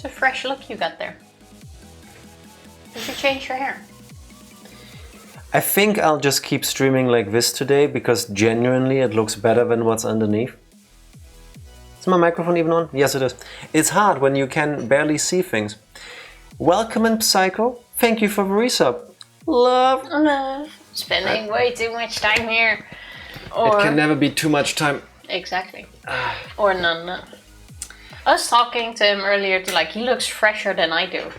a fresh look you got there. Did you change your hair? I think I'll just keep streaming like this today because genuinely it looks better than what's underneath. Is my microphone even on? Yes, it is. It's hard when you can barely see things. Welcome in Psycho. Thank you for the resub. Love. Spending way too much time here. Or... It can never be too much time. Exactly. Or none. I was talking to him earlier to he looks fresher than I do.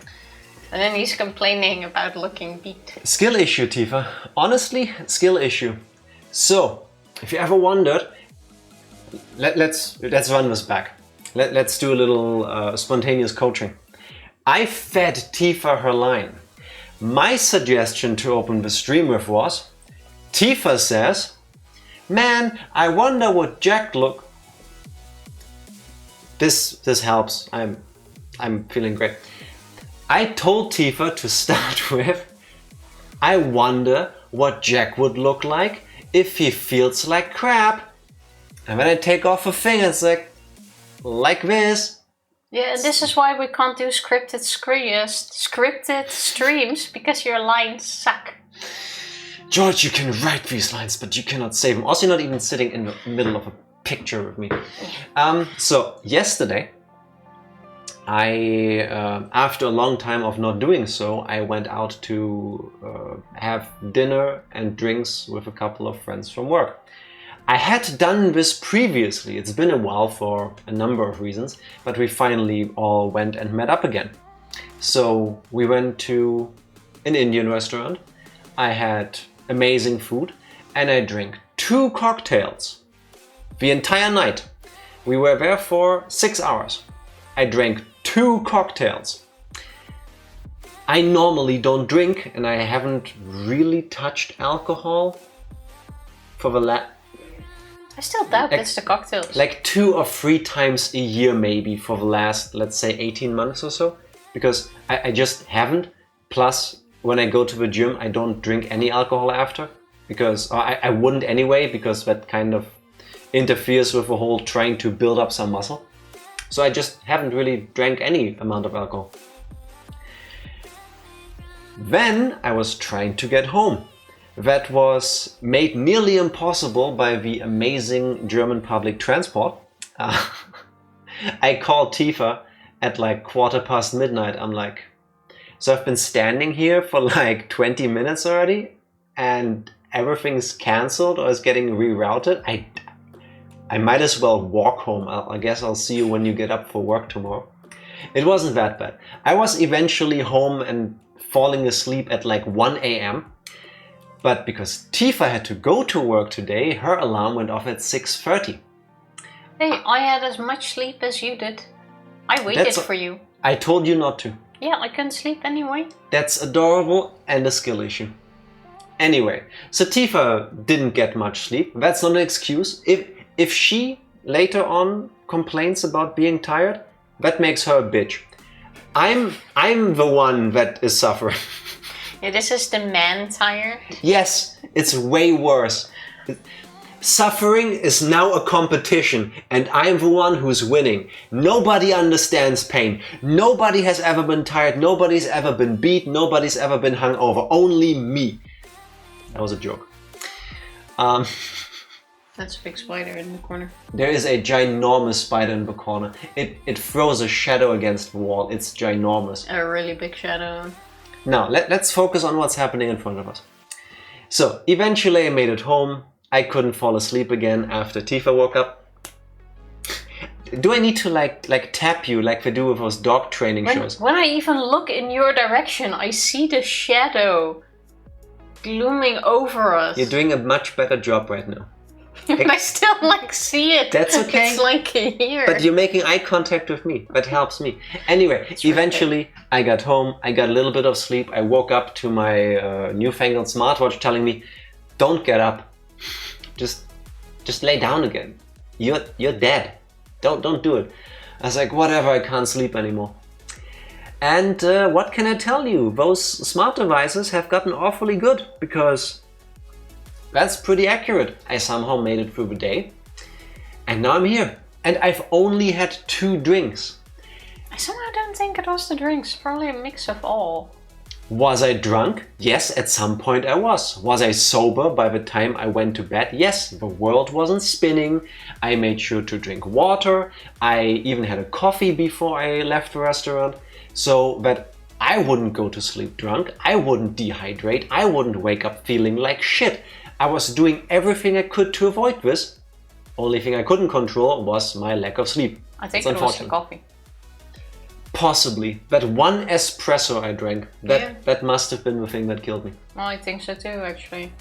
And then he's complaining about looking beat. Skill issue, Tifa. Honestly, skill issue. So, if you ever wondered, let's run this back. Let's do a little spontaneous coaching. I fed Tifa her line. My suggestion to open the stream with was, Tifa says, man, I wonder what Jack look. This helps. I'm feeling great. I told Tifa to start with, I wonder what Jack would look like if he feels like crap. And then I take off a thing and it's like this. Yeah, this is why we can't do scripted streams, because your lines suck. George, you can write these lines, but you cannot say them. Also, you're not even sitting in the middle of a picture with me. So, yesterday, after a long time of not doing so, I went out to have dinner and drinks with a couple of friends from work. I had done this previously. It's been a while for a number of reasons, but we finally all went and met up again. So we went to an Indian restaurant. I had amazing food and I drank 2 cocktails the entire night. We were there for 6 hours. I drank 2 cocktails. I normally don't drink and I haven't really touched alcohol for the I still doubt it's the cocktails. Like 2 or 3 times a year maybe for the last, let's say, 18 months or so. Because I just haven't. Plus, when I go to the gym, I don't drink any alcohol after. Because I wouldn't anyway, because that kind of interferes with the whole trying to build up some muscle. So I just haven't really drank any amount of alcohol. Then I was trying to get home. That was made nearly impossible by the amazing German public transport. I called Tifa at like midnight. I'm like, so I've been standing here for like 20 minutes already and everything's cancelled or is getting rerouted. I might as well walk home. I guess I'll see you when you get up for work tomorrow. It wasn't that bad. I was eventually home and falling asleep at like 1 a.m. But because Tifa had to go to work today, her alarm went off at 6:30. Hey, I had as much sleep as you did. I waited for you. I told you not to. Yeah, I couldn't sleep anyway. That's adorable and a skill issue. Anyway, so Tifa didn't get much sleep. That's not an excuse. If she later on complains about being tired, that makes her a bitch. I'm the one that is suffering. Yeah, this is the man tired. Yes, it's way worse. Suffering is now a competition and I'm the one who's winning. Nobody understands pain. Nobody has ever been tired. Nobody's ever been beat. Nobody's ever been hungover. Only me. That was a joke. That's a big spider in the corner. There is a ginormous spider in the corner. It throws a shadow against the wall. It's ginormous. A really big shadow. Now, let's focus on what's happening in front of us. So, eventually I made it home. I couldn't fall asleep again after Tifa woke up. Do I need to like tap you like they do with those dog training shows? When I even look in your direction, I see the shadow glooming over us. You're doing a much better job right now. But I still see it. That's okay. It's like here. But you're making eye contact with me. That helps me. Anyway, eventually I got home. I got a little bit of sleep. I woke up to my newfangled smartwatch telling me, "Don't get up. Just lay down again. You're dead. Don't do it." I was like, whatever. I can't sleep anymore. And what can I tell you? Those smart devices have gotten awfully good because that's pretty accurate. I somehow made it through the day and now I'm here. And I've only had 2 drinks. I somehow don't think it was the drinks. Probably a mix of all. Was I drunk? Yes, at some point I was. Was I sober by the time I went to bed? Yes, the world wasn't spinning. I made sure to drink water. I even had a coffee before I left the restaurant. So that I wouldn't go to sleep drunk. I wouldn't dehydrate. I wouldn't wake up feeling like shit. I was doing everything I could to avoid this. Only thing I couldn't control was my lack of sleep. I think it was the coffee. Possibly. That one espresso I drank, that must have been the thing that killed me. Well, I think so too, actually.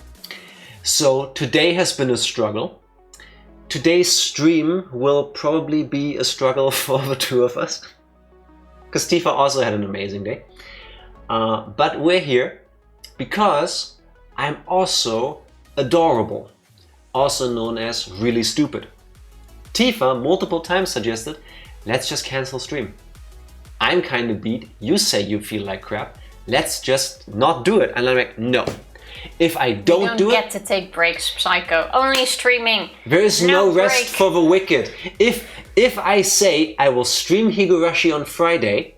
So today has been a struggle. Today's stream will probably be a struggle for the two of us. Because Tifa also had an amazing day. But we're here because I'm also adorable. Also known as really stupid. Tifa multiple times suggested, let's just cancel stream. I'm kind of beat, you say you feel like crap, let's just not do it. And I'm like, no. If I don't do it... You don't get to take breaks, Psycho. Only streaming. There is no rest for the wicked. If I say I will stream Higurashi on Friday,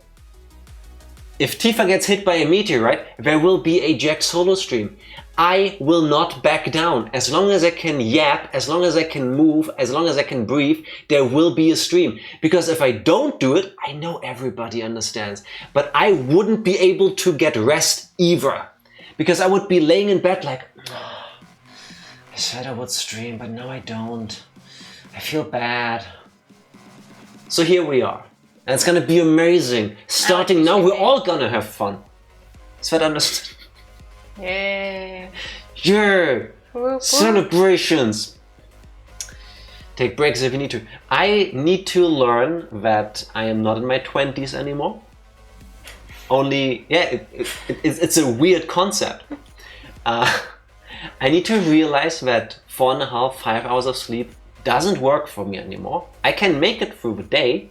if Tifa gets hit by a meteorite, there will be a Jack solo stream. I will not back down. As long as I can yap, as long as I can move, as long as I can breathe, there will be a stream. Because if I don't do it, I know everybody understands, but I wouldn't be able to get rest either. Because I would be laying in bed like, oh, I said I would stream, but no I don't. I feel bad. So here we are. And it's gonna be amazing. Starting now, we're all gonna have fun. Svet understand. Yeah. Yeah. Celebrations. Take breaks if you need to. I need to learn that I am not in my 20s anymore. Only, yeah, it's a weird concept. I need to realize that 4.5, 5 hours of sleep doesn't work for me anymore. I can make it through the day.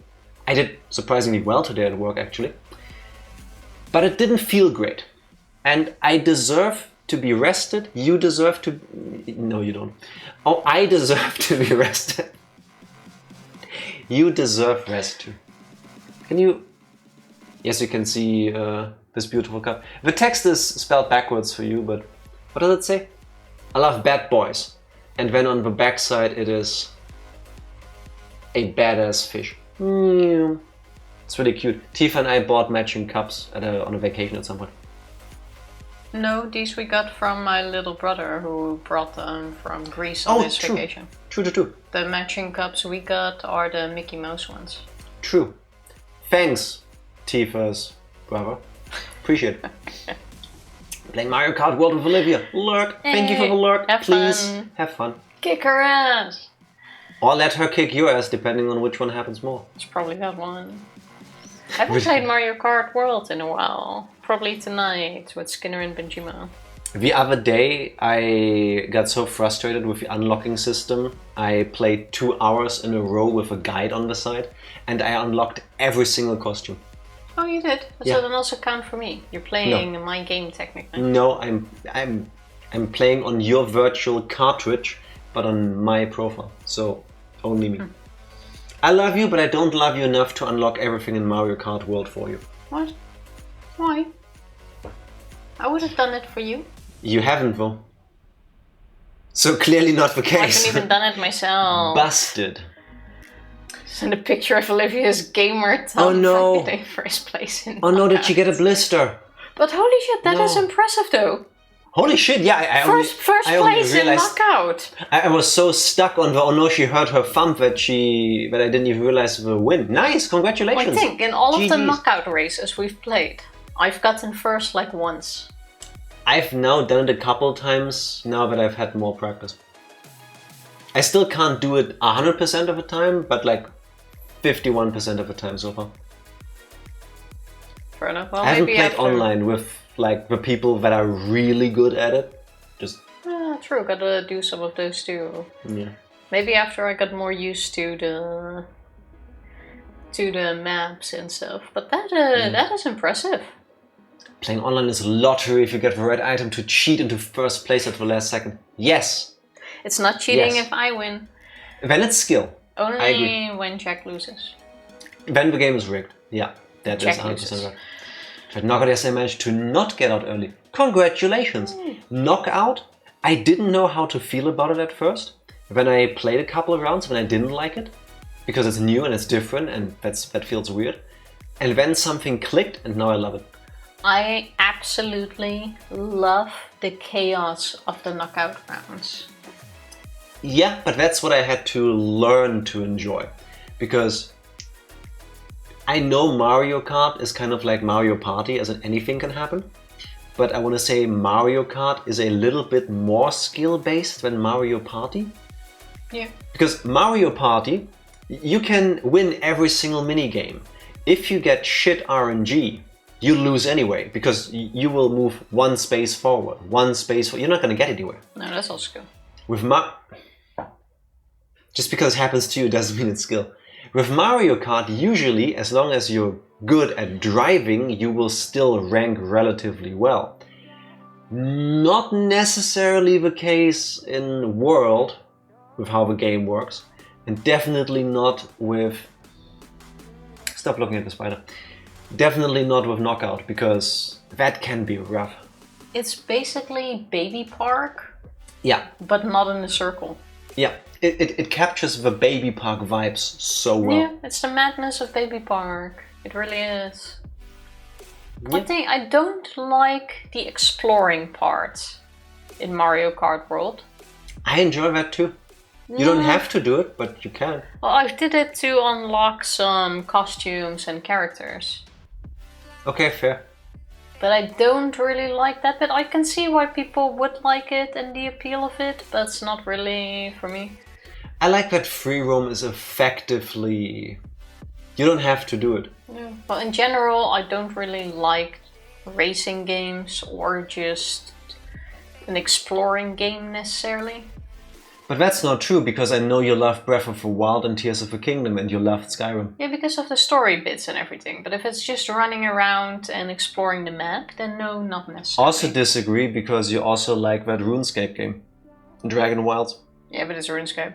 I did surprisingly well today at work, actually. But it didn't feel great. And I deserve to be rested. You deserve to... No, you don't. Oh, I deserve to be rested. You deserve rest too. Can you... Yes, you can see this beautiful cup. The text is spelled backwards for you, but what does it say? I love bad boys. And then on the back side it is a badass fish. It's really cute. Tifa and I bought matching cups on a vacation at some point. No, these we got from my little brother who brought them from Greece on his vacation. True. The matching cups we got are the Mickey Mouse ones. True. Thanks, Tifa's brother. Appreciate it. Playing Mario Kart World with Olivia. Lurk. Hey, thank you for the lurk. Please fun. have fun. Kick her ass. Or let her kick your ass, depending on which one happens more. It's probably that one. I haven't played Mario Kart World in a while. Probably tonight with Skinner and Benjima. The other day I got so frustrated with the unlocking system. I played 2 hours in a row with a guide on the side and I unlocked every single costume. Oh, you did? Yeah. So then also count for me. You're playing my game technically. No, I'm playing on your virtual cartridge, but on my profile. So only me. I love you, but I don't love you enough to unlock everything in Mario Kart World for you. What? Why? I would have done it for you. You haven't though. So clearly not the case. I haven't even done it myself. Busted. Send a picture of Olivia's gamer thumb for getting first place in. Oh no, did she get a blister? But holy shit, that is impressive though. Holy shit, yeah, First place in knockout. I was so stuck on the oh no, she hurt her thumb that I didn't even realize the win. Nice, congratulations. I think in all of the knockout races we've played, I've gotten first like once. I've now done it a couple times now that I've had more practice. I still can't do it 100% of the time, but like 51% of the time so far. Fair enough. Well, I haven't played online with like the people that are really good at it. Just true, gotta do some of those too. Yeah. Maybe after I got more used to the maps and stuff. But that is impressive. Playing online is a lottery if you get the right item to cheat into first place at the last second. Yes. It's not cheating if I win. Then it's skill. Only when Jack loses. Then the game is rigged. Yeah, that is Check 100% loses. right. But Knockout yesterday managed to not get out early. Congratulations! Knockout, I didn't know how to feel about it at first. When I played a couple of rounds, when I didn't like it, because it's new and it's different and that feels weird. And then something clicked and now I love it. I absolutely love the chaos of the knockout rounds. Yeah, but that's what I had to learn to enjoy. Because I know Mario Kart is kind of like Mario Party, as in anything can happen. But I want to say Mario Kart is a little bit more skill-based than Mario Party. Yeah. Because Mario Party, you can win every single minigame. If you get shit RNG, you lose anyway, because you will move one space forward, you're not going to get anywhere. No, that's all skill. With Just because it happens to you doesn't mean it's skill. With Mario Kart, usually, as long as you're good at driving, you will still rank relatively well. Not necessarily the case in World, with how the game works, and definitely not with... Stop looking at the spider. Definitely not with Knockout, because that can be rough. It's basically Baby Park, Yeah. but not in a circle. Yeah. It captures the Baby Park vibes so well. Yeah, it's the madness of Baby Park. It really is. Yeah. One thing, I don't like the exploring part in Mario Kart World. I enjoy that too. You don't have to do it, but you can. Well, I did it to unlock some costumes and characters. Okay, fair. But I don't really like that bit. I can see why people would like it and the appeal of it, but it's not really for me. I like that free roam is effectively... You don't have to do it. Yeah. Well, in general, I don't really like racing games or just an exploring game necessarily. But that's not true, because I know you love Breath of the Wild and Tears of the Kingdom and you loved Skyrim. Yeah, because of the story bits and everything. But if it's just running around and exploring the map, then no, not necessarily. Also disagree, because you also like that RuneScape game. Dragon Wilds. Yeah, but it's RuneScape.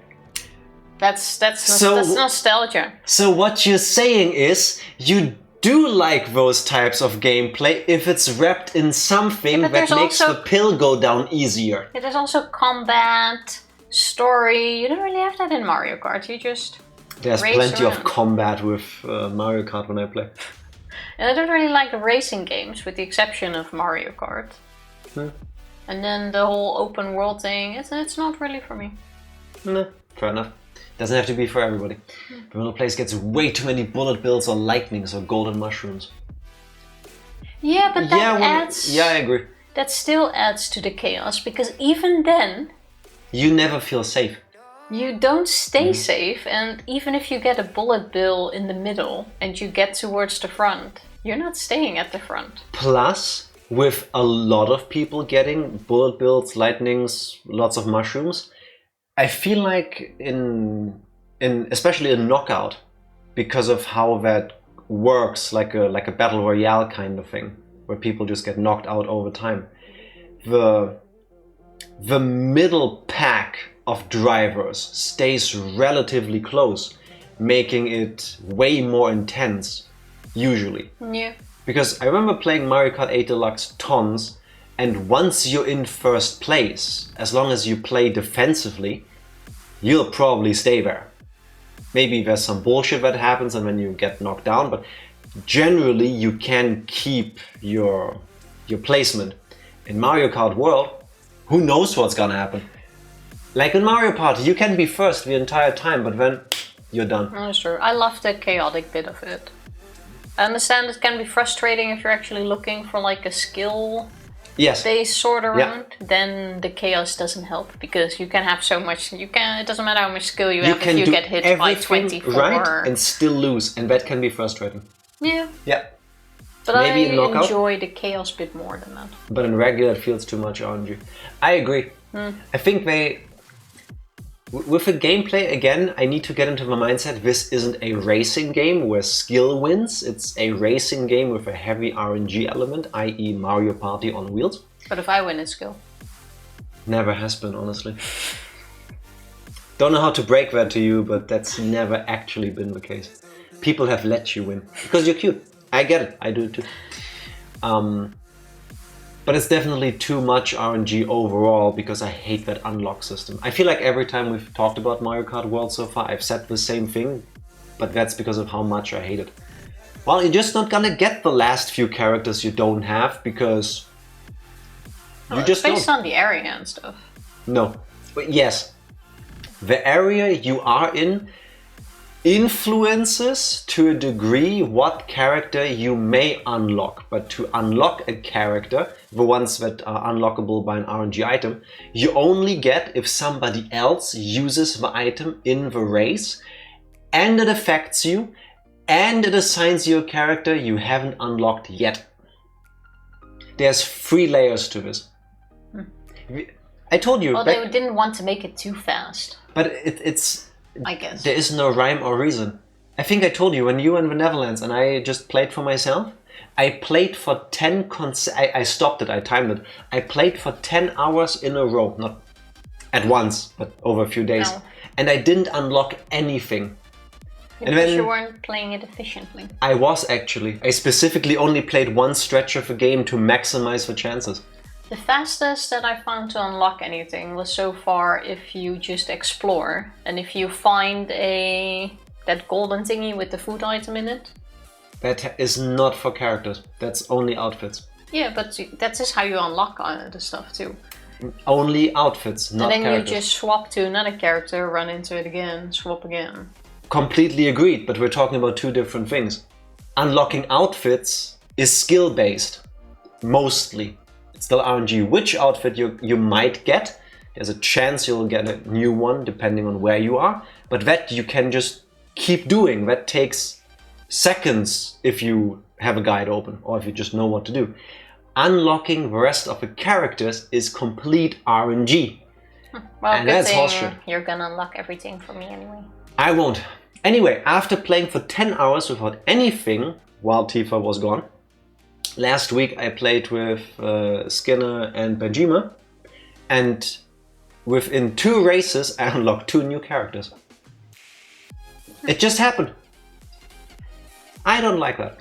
That's nostalgia. So what you're saying is, you do like those types of gameplay if it's wrapped in something that makes the pill go down easier. Yeah, there's also combat, story. You don't really have that in Mario Kart. You just There's race plenty around. of combat with Mario Kart when I play. And I don't really like racing games, with the exception of Mario Kart. And then the whole open world thing, it's not really for me. Nah, fair enough. Doesn't have to be for everybody. The little place gets way too many bullet bills or lightnings or golden mushrooms. Yeah, but that adds... Yeah, I agree. That still adds to the chaos, because even then... You never feel safe. You don't stay safe, and even if you get a bullet bill in the middle and you get towards the front, you're not staying at the front. Plus, with a lot of people getting bullet bills, lightnings, lots of mushrooms, I feel like especially in Knockout, because of how that works, like a battle royale kind of thing, where people just get knocked out over time. The middle pack of drivers stays relatively close, making it way more intense, usually. Yeah. Because I remember playing Mario Kart 8 Deluxe tons, and once you're in first place, as long as you play defensively, you'll probably stay there. Maybe there's some bullshit that happens and then you get knocked down, but generally you can keep your placement. In Mario Kart World, who knows what's gonna happen? Like in Mario Party, you can be first the entire time, but then you're done. That's true. I love the chaotic bit of it. I understand it can be frustrating if you're actually looking for like a skill base sort around. Yeah. Then the chaos doesn't help, because you can have so much. It doesn't matter how much skill you have if you get hit by 24. Right, and still lose, and that can be frustrating. Yeah. Yeah. But maybe I enjoy the chaos bit more than that. But in regular, it feels too much RNG. I agree. I think with the gameplay, again, I need to get into my mindset. This isn't a racing game where skill wins. It's a racing game with a heavy RNG element, i.e. Mario Party on wheels. But if I win, it's skill. Never has been, honestly. Don't know how to break that to you, but that's never actually been the case. people have let you win because you're cute. I get it. I do too. But it's definitely too much RNG overall because I hate that unlock system. I feel like every time we've talked about Mario Kart World so far, I've said the same thing, but that's because of how much I hate it. Well, you're just not gonna get the last few characters you don't have because you just don't. It's based on the area and stuff. No. But yes. The area you are in influences to a degree what character you may unlock. But to unlock a character, the ones that are unlockable by an RNG item, you only get if somebody else uses the item in the race and it affects you and it assigns you a character you haven't unlocked yet. There's 3 layers to this. I told you. Well, they didn't want to make it too fast. But it's... I guess. There is no rhyme or reason. I think I told you, when you were in the Netherlands and I just played for myself, I played for 10... I stopped it, I timed it. I played for 10 hours in a row. Not at once, but over a few days. No. And I didn't unlock anything. Because you weren't playing it efficiently. I was actually. I specifically only played one stretch of a game to maximize the chances. The fastest that I found to unlock anything was so far if you just explore. And if you find that golden thingy with the food item in it. That is not for characters. That's only outfits. Yeah, but that's just how you unlock the stuff too. Only outfits, not characters. And then you just swap to another character, run into it again, swap again. Completely agreed, but we're talking about 2 different things. Unlocking outfits is skill-based, mostly. It's still RNG. Which outfit you might get, there's a chance you'll get a new one depending on where you are, but that you can just keep doing. That takes seconds if you have a guide open or if you just know what to do. Unlocking the rest of the characters is complete RNG. Well, and that's horseshit. You're gonna unlock everything for me anyway. I won't. Anyway, after playing for 10 hours without anything while Tifa was gone, last week I played with Skinner and Benjima, and within 2 races I unlocked 2 new characters. It just happened. I don't like that.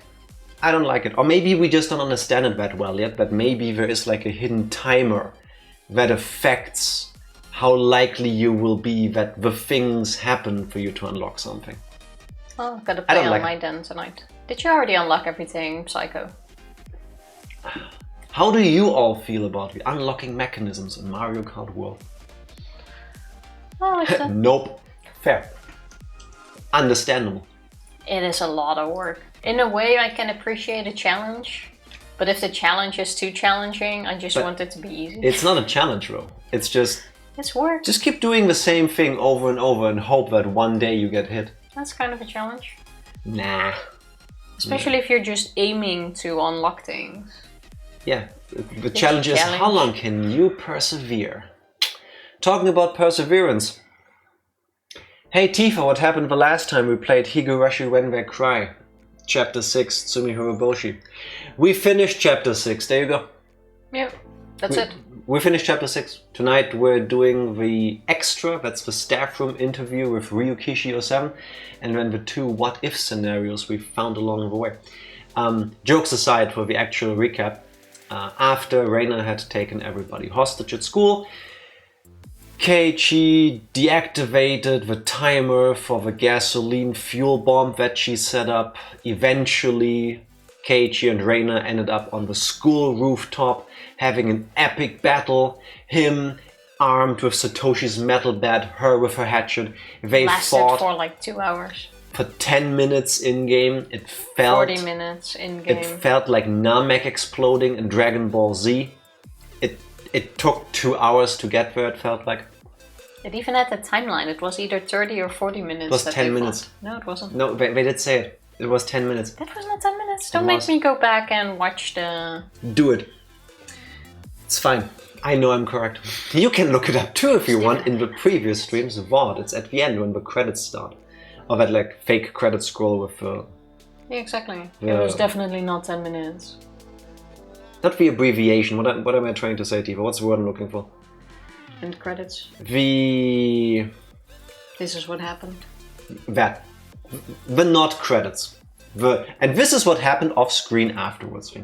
I don't like it. Or maybe we just don't understand it that well yet, but maybe there is like a hidden timer that affects how likely you will be that the things happen for you to unlock something. Oh, I've got to play on my den tonight. Did you already unlock everything, Psycho? How do you all feel about the unlocking mechanisms in Mario Kart World? Oh, it's Nope. Fair. Understandable. It is a lot of work. In a way, I can appreciate a challenge, but if the challenge is too challenging, I just want it to be easy. It's not a challenge, though. It's just... It's work. Just keep doing the same thing over and over and hope that one day you get hit. That's kind of a challenge. Nah. Especially if you're just aiming to unlock things. Yeah, the challenge is how long can you persevere? Talking about perseverance. Hey Tifa, what happened the last time we played Higurashi When They Cry? Chapter 6, Tsumihoroboshi. We finished Chapter 6, there you go. Yep, that's it. We finished Chapter 6. Tonight we're doing the extra, that's the staff room interview with Ryukishi-sama, and then the 2 what-if scenarios we found along the way. Jokes aside for the actual recap, after Reina had taken everybody hostage at school, Keiichi deactivated the timer for the gasoline fuel bomb that she set up. Eventually, Keiichi and Reina ended up on the school rooftop having an epic battle. Him armed with Satoshi's metal bat, her with her hatchet. They fought for like 2 hours. For 10 minutes in-game. It felt 40 minutes in-game. It felt like Namek exploding in Dragon Ball Z. It took 2 hours to get there, it felt like. It even had the timeline. It was either 30 or 40 minutes. It was 10 minutes. No, it wasn't. No, they did say it. It was 10 minutes. That was not 10 minutes. Don't make me go back and watch the... Do it. It's fine. I know I'm correct. You can look it up too if you want in the previous streams. The VOD. It's at the end when the credits start. Or that like fake credit scroll with... Yeah, exactly. It was definitely not 10 minutes. Not the abbreviation. What am I trying to say, Tifa? What's the word I'm looking for? End credits. This is what happened. That. the not credits. And this is what happened off screen afterwards.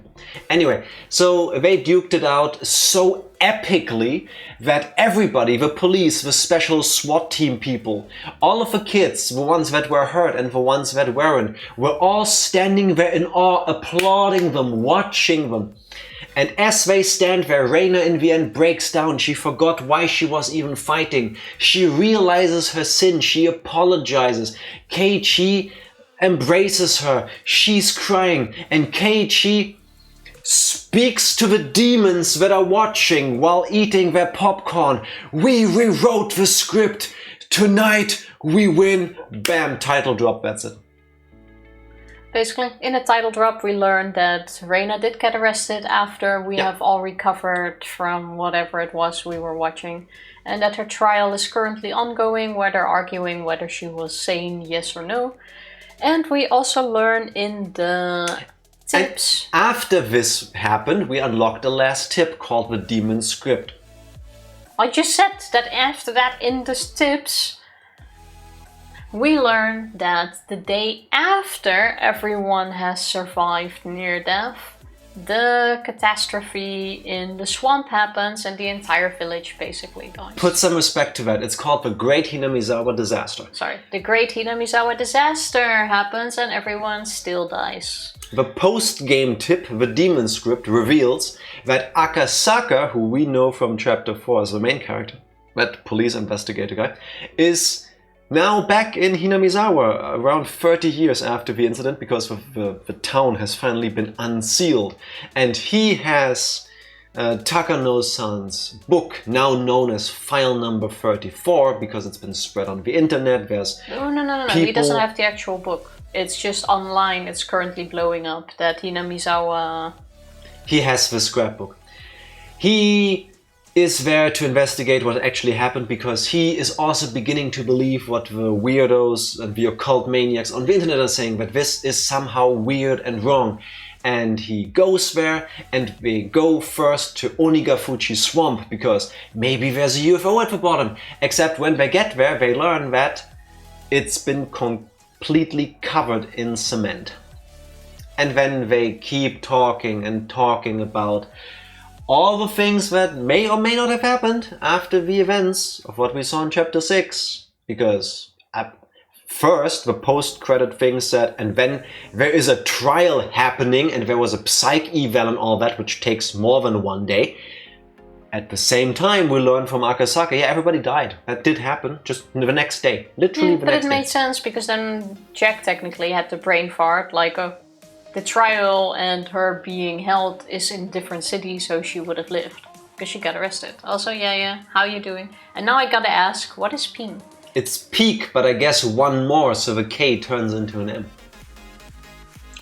Anyway, so they duked it out so epically that everybody, the police, the special SWAT team people, all of the kids, the ones that were hurt and the ones that weren't, were all standing there in awe, applauding them, watching them. And as they stand there, Reina in the end breaks down. She forgot why she was even fighting. She realizes her sin. She apologizes. Keiichi embraces her. She's crying. And Keiichi speaks to the demons that are watching while eating their popcorn. We rewrote the script. Tonight we win. Bam, title drop, that's it. Basically, in a title drop, we learned that Reina did get arrested after we have all recovered from whatever it was we were watching, and that her trial is currently ongoing, where they're arguing whether she was sane, yes or no. And we also learn in the tips. And after this happened, we unlocked the last tip called the Demon Script. I just said that after that in the tips, we learn that the day after everyone has survived near death, the catastrophe in the swamp happens and the entire village basically dies. Put some respect to that. It's called the Great Hinamizawa Disaster. Sorry, the Great Hinamizawa Disaster happens and everyone still dies. The post-game tip, the Demon Script, reveals that Akasaka, who we know from Chapter 4 as the main character, that police investigator guy, is now back in Hinamizawa, around 30 years after the incident, because the town has finally been unsealed. And he has Takano-san's book, now known as File Number 34, because it's been spread on the internet. There's No. He doesn't have the actual book. It's just online. It's currently blowing up. That Hinamizawa... He has the scrapbook. He is there to investigate what actually happened, because he is also beginning to believe what the weirdos and the occult maniacs on the internet are saying, that this is somehow weird and wrong. And he goes there, and they go first to Onigafuchi Swamp, because maybe there's a UFO at the bottom. Except when they get there, they learn that it's been completely covered in cement. And then they keep talking and talking about all the things that may or may not have happened after the events of what we saw in Chapter 6. Because first, the post-credit thing said, and then there is a trial happening, and there was a psych eval and all that, which takes more than one day. At the same time, we learn from Akasaka, yeah, everybody died. That did happen, just the next day. Literally the next day. But it made sense, because then Jack technically had the brain fart, like, the trial and her being held is in different cities, so she would have lived. Because she got arrested. Also, yeah, how you doing? And now I gotta ask, what is Peen? It's peak, but I guess one more, so the K turns into an M.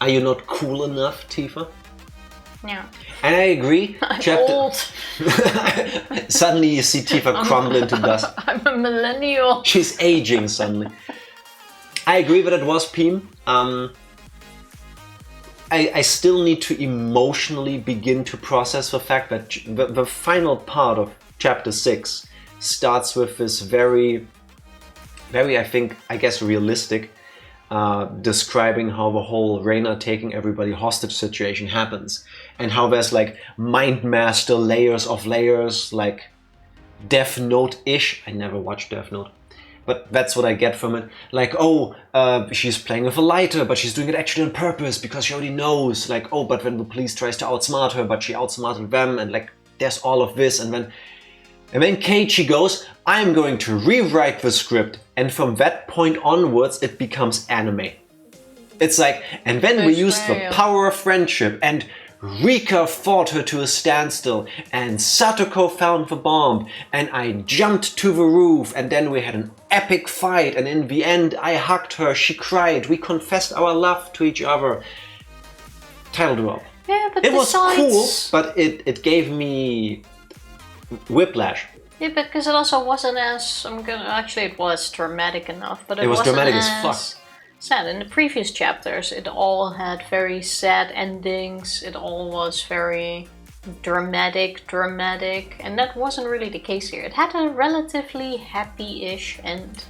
Are you not cool enough, Tifa? Yeah. And I agree. I'm old. Suddenly you see Tifa crumble into dust. I'm a millennial. She's aging suddenly. I agree that it was Peen. I still need to emotionally begin to process the fact that the final part of Chapter 6 starts with this very, I guess, realistic describing how the whole Reina taking everybody hostage situation happens. And how there's like Mind Master layers of layers, like Death Note-ish. I never watched Death Note. But that's what I get from it. Like, she's playing with a lighter, but she's doing it actually on purpose because she already knows. Like, but when the police tries to outsmart her, but she outsmarted them, and like, there's all of this. And then Keiichi goes, I'm going to rewrite the script. And from that point onwards, it becomes anime. It's like, and then we used the power of friendship, and Rika fought her to a standstill, and Satoko found the bomb, and I jumped to the roof, and then we had an epic fight, and in the end I hugged her, she cried, we confessed our love to each other. Title drop. Yeah, but it was cool, but it gave me whiplash. Yeah, because it also wasn't as... Actually, it was dramatic enough, but it was dramatic as fuck. Sad. In the previous chapters, it all had very sad endings. It all was very dramatic, and that wasn't really the case here. It had a relatively happy-ish end.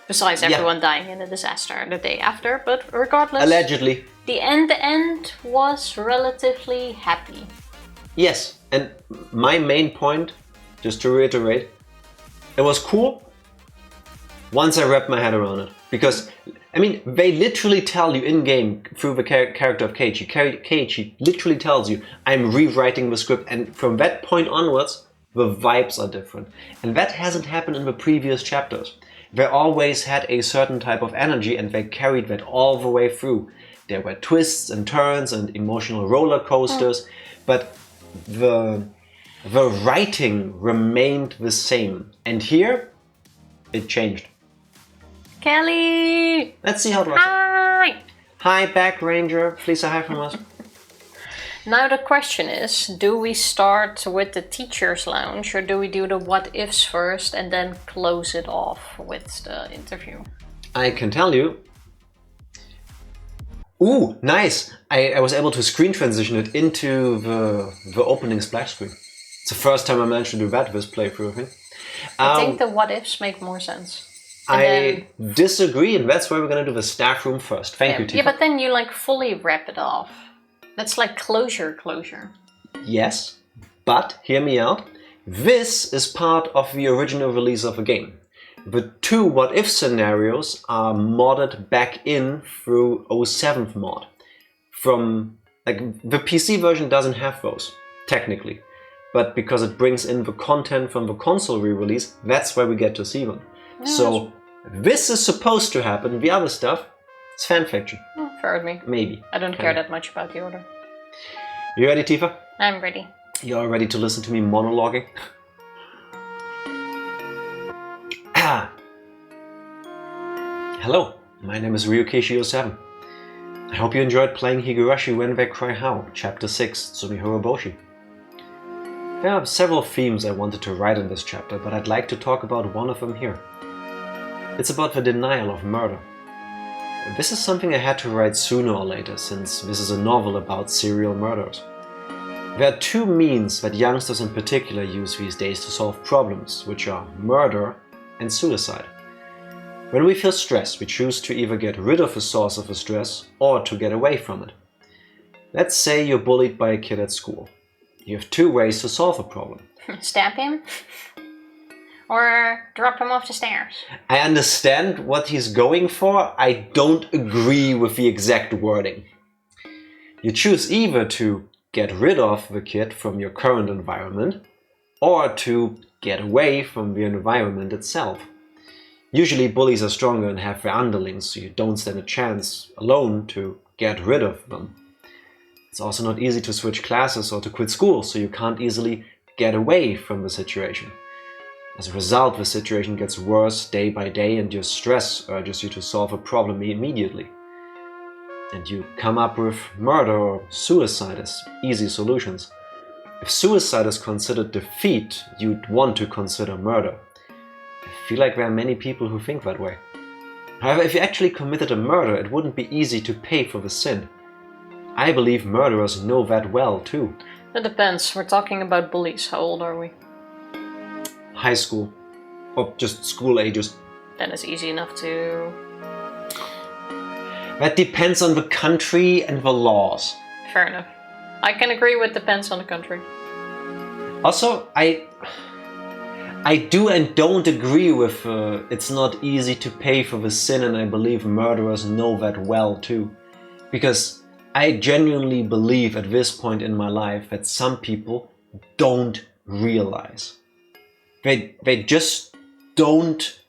Besides everyone dying in a disaster the day after, but regardless... Allegedly. The end was relatively happy. Yes, and my main point, just to reiterate, it was cool once I wrapped my head around it. Because, I mean, they literally tell you in-game through the character of Keiichi. Keiichi literally tells you, I'm rewriting the script, and from that point onwards, the vibes are different. And that hasn't happened in the previous chapters. They always had a certain type of energy and they carried that all the way through. There were twists and turns and emotional roller coasters, but the writing remained the same. And here, it changed. Kelly! Let's see how it works. Hi! Hi, back ranger. Please say hi from us. Now the question is, do we start with the teacher's lounge or do we do the what ifs first and then close it off with the interview? I can tell you. Ooh, nice! I was able to screen transition it into the opening splash screen. It's the first time I managed to do that this playthrough, I think. I think the what ifs make more sense. I disagree, and that's why we're gonna do the staff room first. Thank you, Tifa. Yeah, but then you like fully wrap it off. That's like closure. Yes, but hear me out. This is part of the original release of the game. The two what-if scenarios are modded back in through 07th mod. From, like, the PC version doesn't have those, technically. But because it brings in the content from the console re-release, that's where we get to see them. No, so this is supposed to happen, the other stuff, it's fanfiction. Oh, fair with me. Maybe. I don't care that much about the order. You ready, Tifa? I'm ready. You're ready to listen to me monologuing? Hello, my name is Ryukeshi07. I hope you enjoyed playing Higurashi When They Cry How, Chapter 6, Tsumihoroboshi. There are several themes I wanted to write in this chapter, but I'd like to talk about one of them here. It's about the denial of murder. This is something I had to write sooner or later, since this is a novel about serial murders. There are two means that youngsters in particular use these days to solve problems, which are murder and suicide. When we feel stress, we choose to either get rid of the source of the stress or to get away from it. Let's say you're bullied by a kid at school. You have two ways to solve a problem. Stab him or drop him off the stairs. I understand what he's going for. I don't agree with the exact wording. You choose either to get rid of the kid from your current environment or to get away from the environment itself. Usually bullies are stronger and have their underlings, so you don't stand a chance alone to get rid of them. It's also not easy to switch classes or to quit school, so you can't easily get away from the situation. As a result, the situation gets worse day by day and your stress urges you to solve a problem immediately. And you come up with murder or suicide as easy solutions. If suicide is considered defeat, you'd want to consider murder. I feel like there are many people who think that way. However, if you actually committed a murder, it wouldn't be easy to pay for the sin. I believe murderers know that well, too. That depends. We're talking about bullies. How old are we? High school. Or just school ages. Then it's easy enough to... That depends on the country and the laws. Fair enough. I can agree with depends on the country. Also, I do and don't agree with it's not easy to pay for the sin, and I believe murderers know that well too. Because I genuinely believe at this point in my life that some people don't realize. They just don't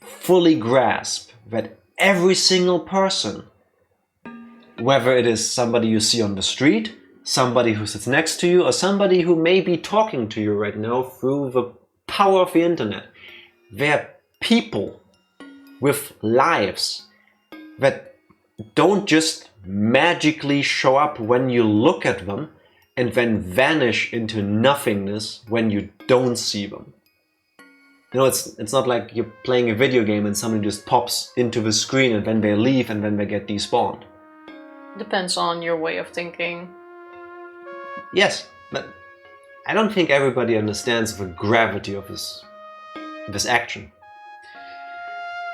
fully grasp that every single person, whether it is somebody you see on the street, somebody who sits next to you, or somebody who may be talking to you right now through the power of the internet, they're people with lives that don't just magically show up when you look at them and then vanish into nothingness when you don't see them. You know, it's not like you're playing a video game and somebody just pops into the screen and then they leave and then they get despawned. Depends on your way of thinking. Yes, but I don't think everybody understands the gravity of this action.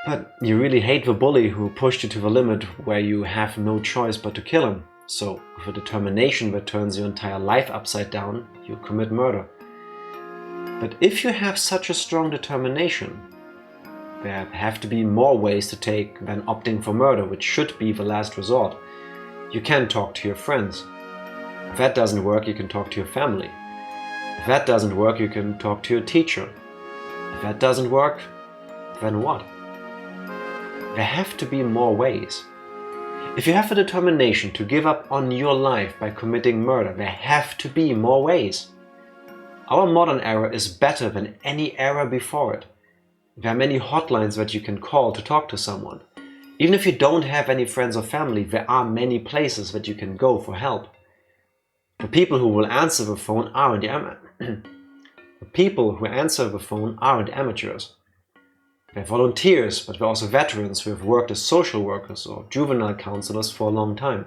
But you really hate the bully who pushed you to the limit where you have no choice but to kill him. So, with a determination that turns your entire life upside down, you commit murder. But if you have such a strong determination, there have to be more ways to take than opting for murder, which should be the last resort. You can talk to your friends. If that doesn't work, you can talk to your family. If that doesn't work, you can talk to your teacher. If that doesn't work, then what? There have to be more ways. If you have the determination to give up on your life by committing murder, there have to be more ways. Our modern era is better than any era before it. There are many hotlines that you can call to talk to someone. Even if you don't have any friends or family, there are many places that you can go for help. The people who will answer the phone aren't amateurs. They're volunteers, but they're also veterans who have worked as social workers or juvenile counselors for a long time.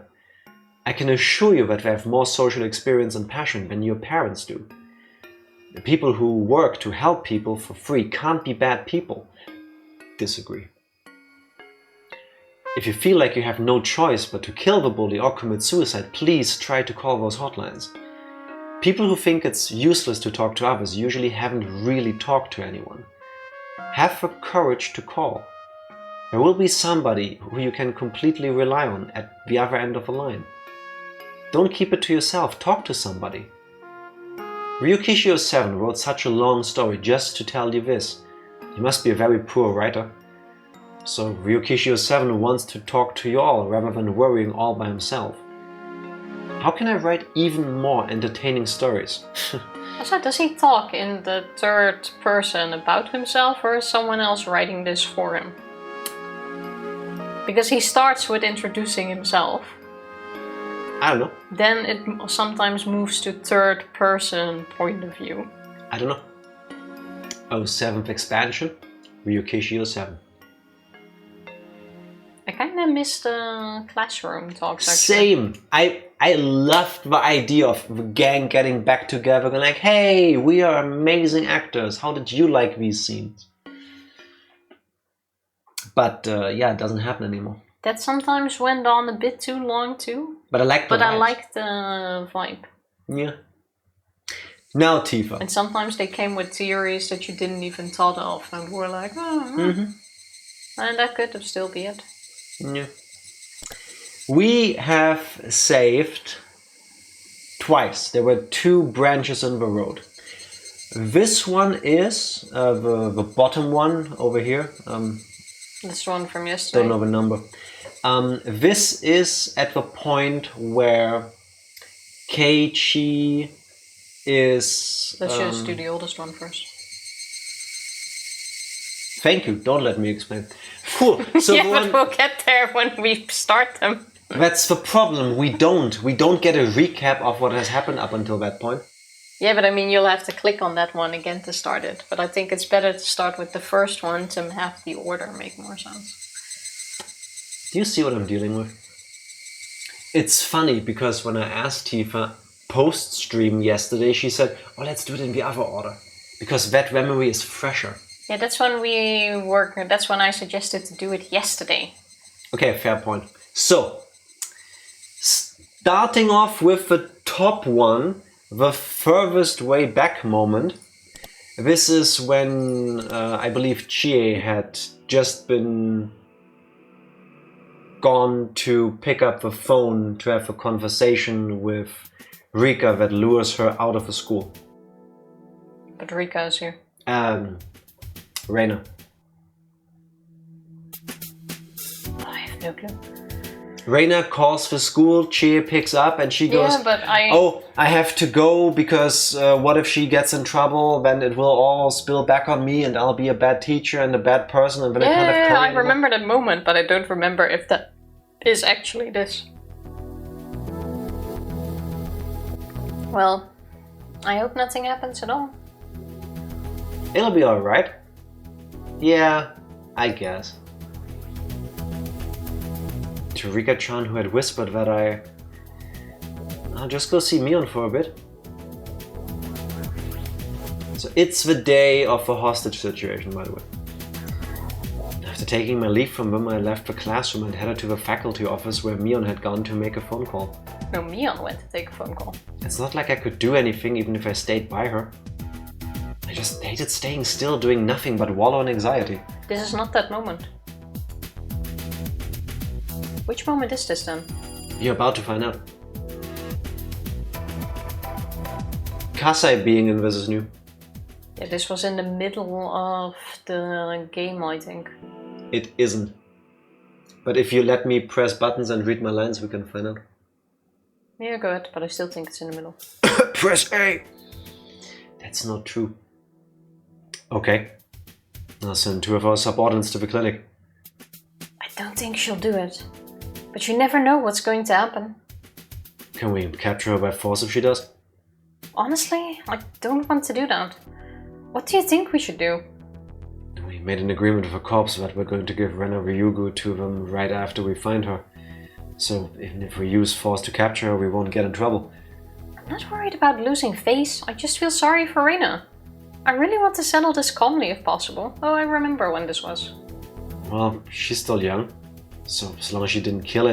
I can assure you that they have more social experience and passion than your parents do. The people who work to help people for free can't be bad people. Disagree. If you feel like you have no choice but to kill the bully or commit suicide, please try to call those hotlines. People who think it's useless to talk to others usually haven't really talked to anyone. Have the courage to call. There will be somebody who you can completely rely on at the other end of the line. Don't keep it to yourself, talk to somebody. Ryukishio7 wrote such a long story just to tell you this. He must be a very poor writer. So Ryukishio7 wants to talk to you all rather than worrying all by himself. How can I write even more entertaining stories? Also, does he talk in the third person about himself, or is someone else writing this for him? Because he starts with introducing himself. I don't know. Then it sometimes moves to third person point of view. I don't know. 7th expansion, Ryukishio7. I kinda miss the classroom talks actually. Same! I loved the idea of the gang getting back together and like, hey, we are amazing actors, how did you like these scenes? But yeah, it doesn't happen anymore. That sometimes went on a bit too long too. But I like the I like the vibe. Yeah. Now, Tifa. And sometimes they came with theories that you didn't even thought of, and were like, and that could have still be it. Yeah. We have saved twice. There were 2 branches in the road. This one is the bottom one over here. This one from yesterday. Don't know the number. This is at the point where Keiichi is... Let's just do the oldest one first. Thank you, don't let me explain. Cool. So yeah, but we'll get there when we start them. That's the problem, we don't get a recap of what has happened up until that point. Yeah, but I mean, you'll have to click on that one again to start it. But I think it's better to start with the first one to have the order make more sense. Do you see what I'm dealing with? It's funny because when I asked Tifa post-stream yesterday, she said, oh, let's do it in the other order. Because that memory is fresher. Yeah, that's when that's when I suggested to do it yesterday. Okay, fair point. So, starting off with the top one, the furthest way back moment. This is when I believe Chie had just been gone to pick up the phone to have a conversation with Rika that lures her out of the school. But Rika is here. Reina. I have no clue. Reina calls the school, Chie picks up and she goes, oh, I have to go because what if she gets in trouble, then it will all spill back on me and I'll be a bad teacher and a bad person and then I can't have courage I remember that moment, but I don't remember if that is actually this. Well, I hope nothing happens at all. It'll be alright. Yeah, I guess. To Rika-chan, who had whispered that I'll just go see Mion for a bit. So it's the day of the hostage situation, by the way. After taking my leave from them, I left the classroom and headed to the faculty office where Mion had gone to make a phone call. No, Mion went to take a phone call. It's not like I could do anything even if I stayed by her. I just hated staying still, doing nothing but wallow in anxiety. This is not that moment. Which moment is this then? You're about to find out. Kasai being in this is new. Yeah, this was in the middle of the game, I think. It isn't. But if you let me press buttons and read my lines, we can find out. Yeah, go ahead, but I still think it's in the middle. Press A! That's not true. Okay. I'll send 2 of our subordinates to the clinic. I don't think she'll do it. But you never know what's going to happen. Can we capture her by force if she does? Honestly, I don't want to do that. What do you think we should do? We made an agreement with the cops that we're going to give Rena Ryugu to them right after we find her. So even if we use force to capture her, we won't get in trouble. I'm not worried about losing face, I just feel sorry for Rena. I really want to settle this calmly if possible, though I remember when this was. Well, she's still young, so as long as she didn't kill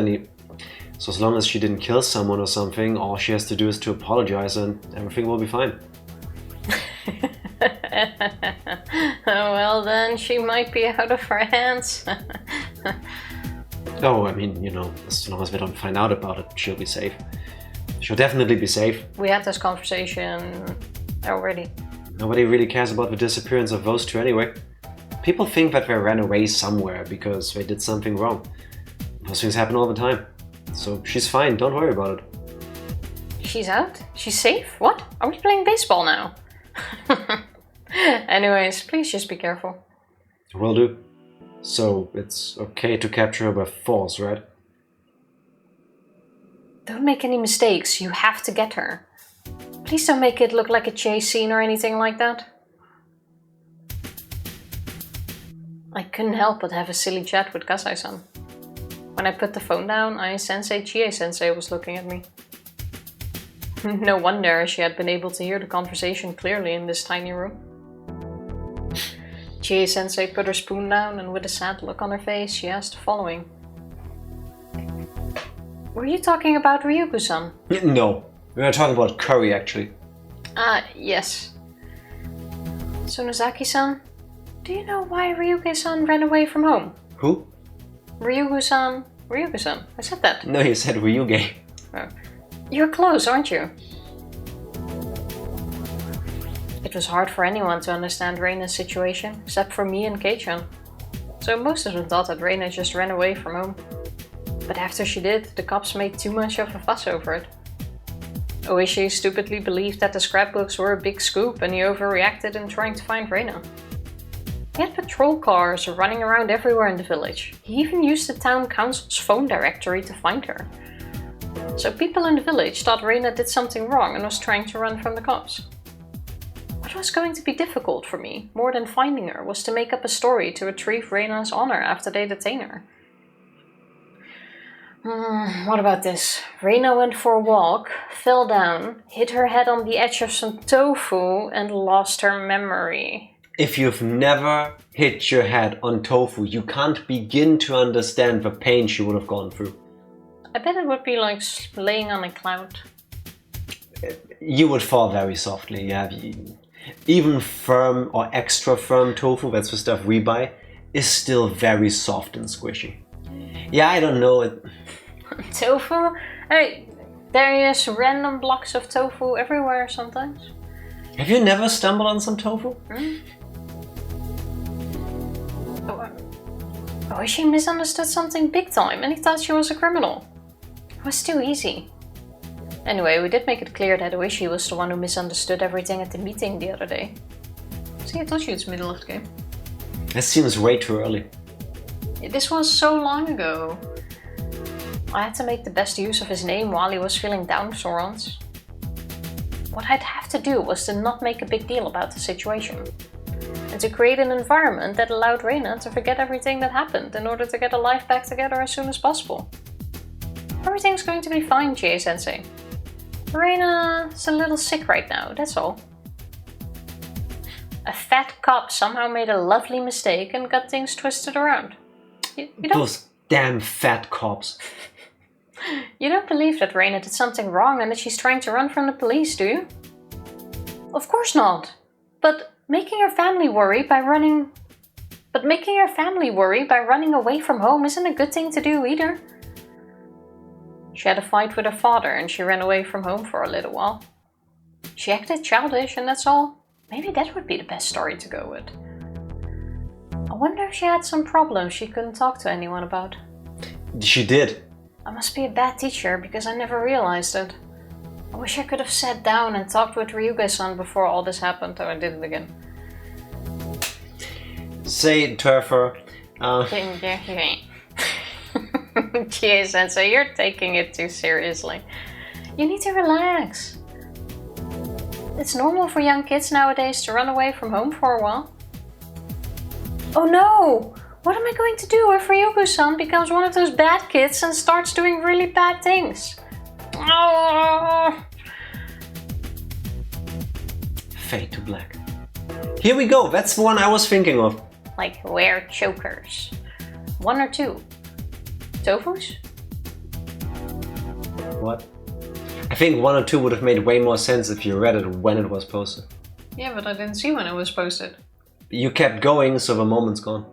someone or something, all she has to do is to apologize and everything will be fine. Well then, she might be out of her hands. Oh, I mean, you know, as long as we don't find out about it, she'll be safe. She'll definitely be safe. We had this conversation already. Nobody really cares about the disappearance of those 2 anyway. People think that they ran away somewhere because they did something wrong. Those things happen all the time. So she's fine, don't worry about it. She's out? She's safe? What? Are we playing baseball now? Anyways, please just be careful. Will do. So it's okay to capture her by force, right? Don't make any mistakes, you have to get her. Please don't make it look like a chase scene or anything like that. I couldn't help but have a silly chat with Kasai-san. When I put the phone down, Ai-sensei Chie-sensei was looking at me. No wonder she had been able to hear the conversation clearly in this tiny room. Chie-sensei put her spoon down and with a sad look on her face, she asked the following. Were you talking about Ryugu-san? No, we were talking about curry actually. Yes. Sonozaki-san, do you know why Ryugu-san ran away from home? Who? Ryugu-san. Ryugu-san, I said that. No, you said Ryuge. Oh. You're close, aren't you? It was hard for anyone to understand Reina's situation, except for me and Keiichi. So most of them thought that Reina just ran away from home. But after she did, the cops made too much of a fuss over it. Oishi stupidly believed that the scrapbooks were a big scoop and he overreacted in trying to find Reina. He had patrol cars running around everywhere in the village. He even used the town council's phone directory to find her. So people in the village thought Reina did something wrong and was trying to run from the cops. What was going to be difficult for me, more than finding her, was to make up a story to retrieve Reina's honor after they detain her. What about this? Reina went for a walk, fell down, hit her head on the edge of some tofu and lost her memory. If you've never hit your head on tofu, you can't begin to understand the pain she would have gone through. I bet it would be like laying on a cloud. You would fall very softly, yeah. Even firm or extra firm tofu, that's the stuff we buy, is still very soft and squishy. Yeah, I don't know it. Tofu? Hey, there is random blocks of tofu everywhere sometimes. Have you never stumbled on some tofu? Oh, she misunderstood something big time and he thought she was a criminal. It was too easy. Anyway, we did make it clear that Oishi was the one who misunderstood everything at the meeting the other day. See, I told you it's middle of the game. That seems way too early. This was so long ago. I had to make the best use of his name while he was feeling down for once. What I'd have to do was to not make a big deal about the situation. And to create an environment that allowed Reina to forget everything that happened in order to get her life back together as soon as possible. Everything's going to be fine, Chie-sensei. Reina's a little sick right now, that's all. A fat cop somehow made a lovely mistake and got things twisted around. You don't... Those damn fat cops. You don't believe that Reina did something wrong and that she's trying to run from the police, do you? Of course not. But making her family worry by running away from home isn't a good thing to do either. She had a fight with her father and she ran away from home for a little while. She acted childish and that's all. Maybe that would be the best story to go with. I wonder if she had some problems she couldn't talk to anyone about. She did. I must be a bad teacher because I never realized it. I wish I could have sat down and talked with Ryuga-san before all this happened, though I did it again. Say, Turfer. Jeez, so you're taking it too seriously. You need to relax. It's normal for young kids nowadays to run away from home for a while. Oh no! What am I going to do if Ryuga-san becomes one of those bad kids and starts doing really bad things? Oh. Fade to black. Here we go, that's the one I was thinking of. Like wear chokers. 1 or 2. Tofus? What? I think 1 or 2 would have made way more sense if you read it when it was posted. Yeah, but I didn't see when it was posted. You kept going, so the moment's gone.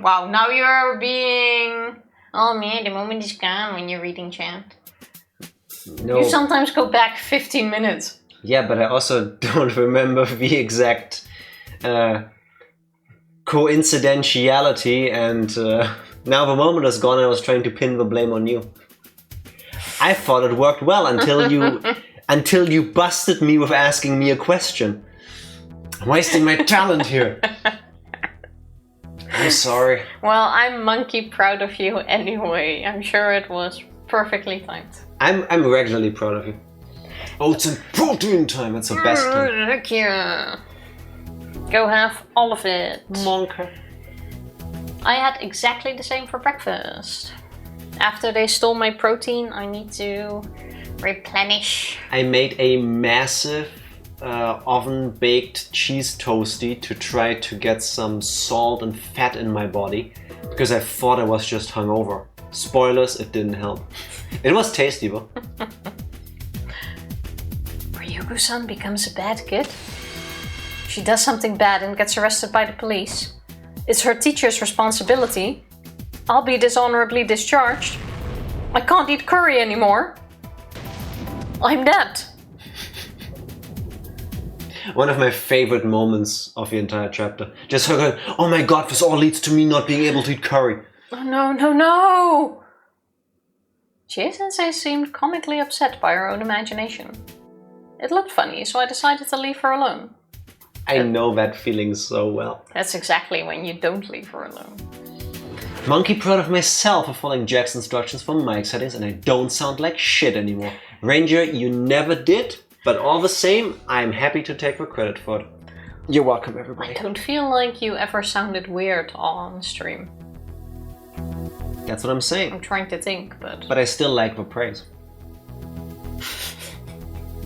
Wow, now you're being... Oh man, the moment is gone when you're reading chat. No. You sometimes go back 15 minutes. Yeah, but I also don't remember the exact coincidentiality, and now the moment is gone. I was trying to pin the blame on you. I thought it worked well until you busted me with asking me a question. I'm wasting my talent here. I'm sorry. Well, I'm monkey proud of you anyway. I'm sure it was perfectly timed. I'm regularly proud of you. Oh, it's in protein time. It's the best time. Look here. Go have all of it. Monker. I had exactly the same for breakfast. After they stole my protein, I need to replenish. I made a massive oven-baked cheese toasty to try to get some salt and fat in my body because I thought I was just hungover. Spoilers, it didn't help. It was tasty though. Ryuga-san becomes a bad kid? She does something bad and gets arrested by the police. It's her teacher's responsibility. I'll be dishonorably discharged. I can't eat curry anymore. I'm dead. One of my favorite moments of the entire chapter. Just her going, oh my god, this all leads to me not being able to eat curry. Oh no, no, no! Chie-sensei seemed comically upset by her own imagination. It looked funny, so I decided to leave her alone. I know that feeling so well. That's exactly when you don't leave her alone. Monkey proud of myself for following Jack's instructions for mic settings, and I don't sound like shit anymore. Ranger, you never did, but all the same, I'm happy to take the credit for it. You're welcome, everybody. I don't feel like you ever sounded weird on stream. That's what I'm saying. I'm trying to think, but... But I still like the praise.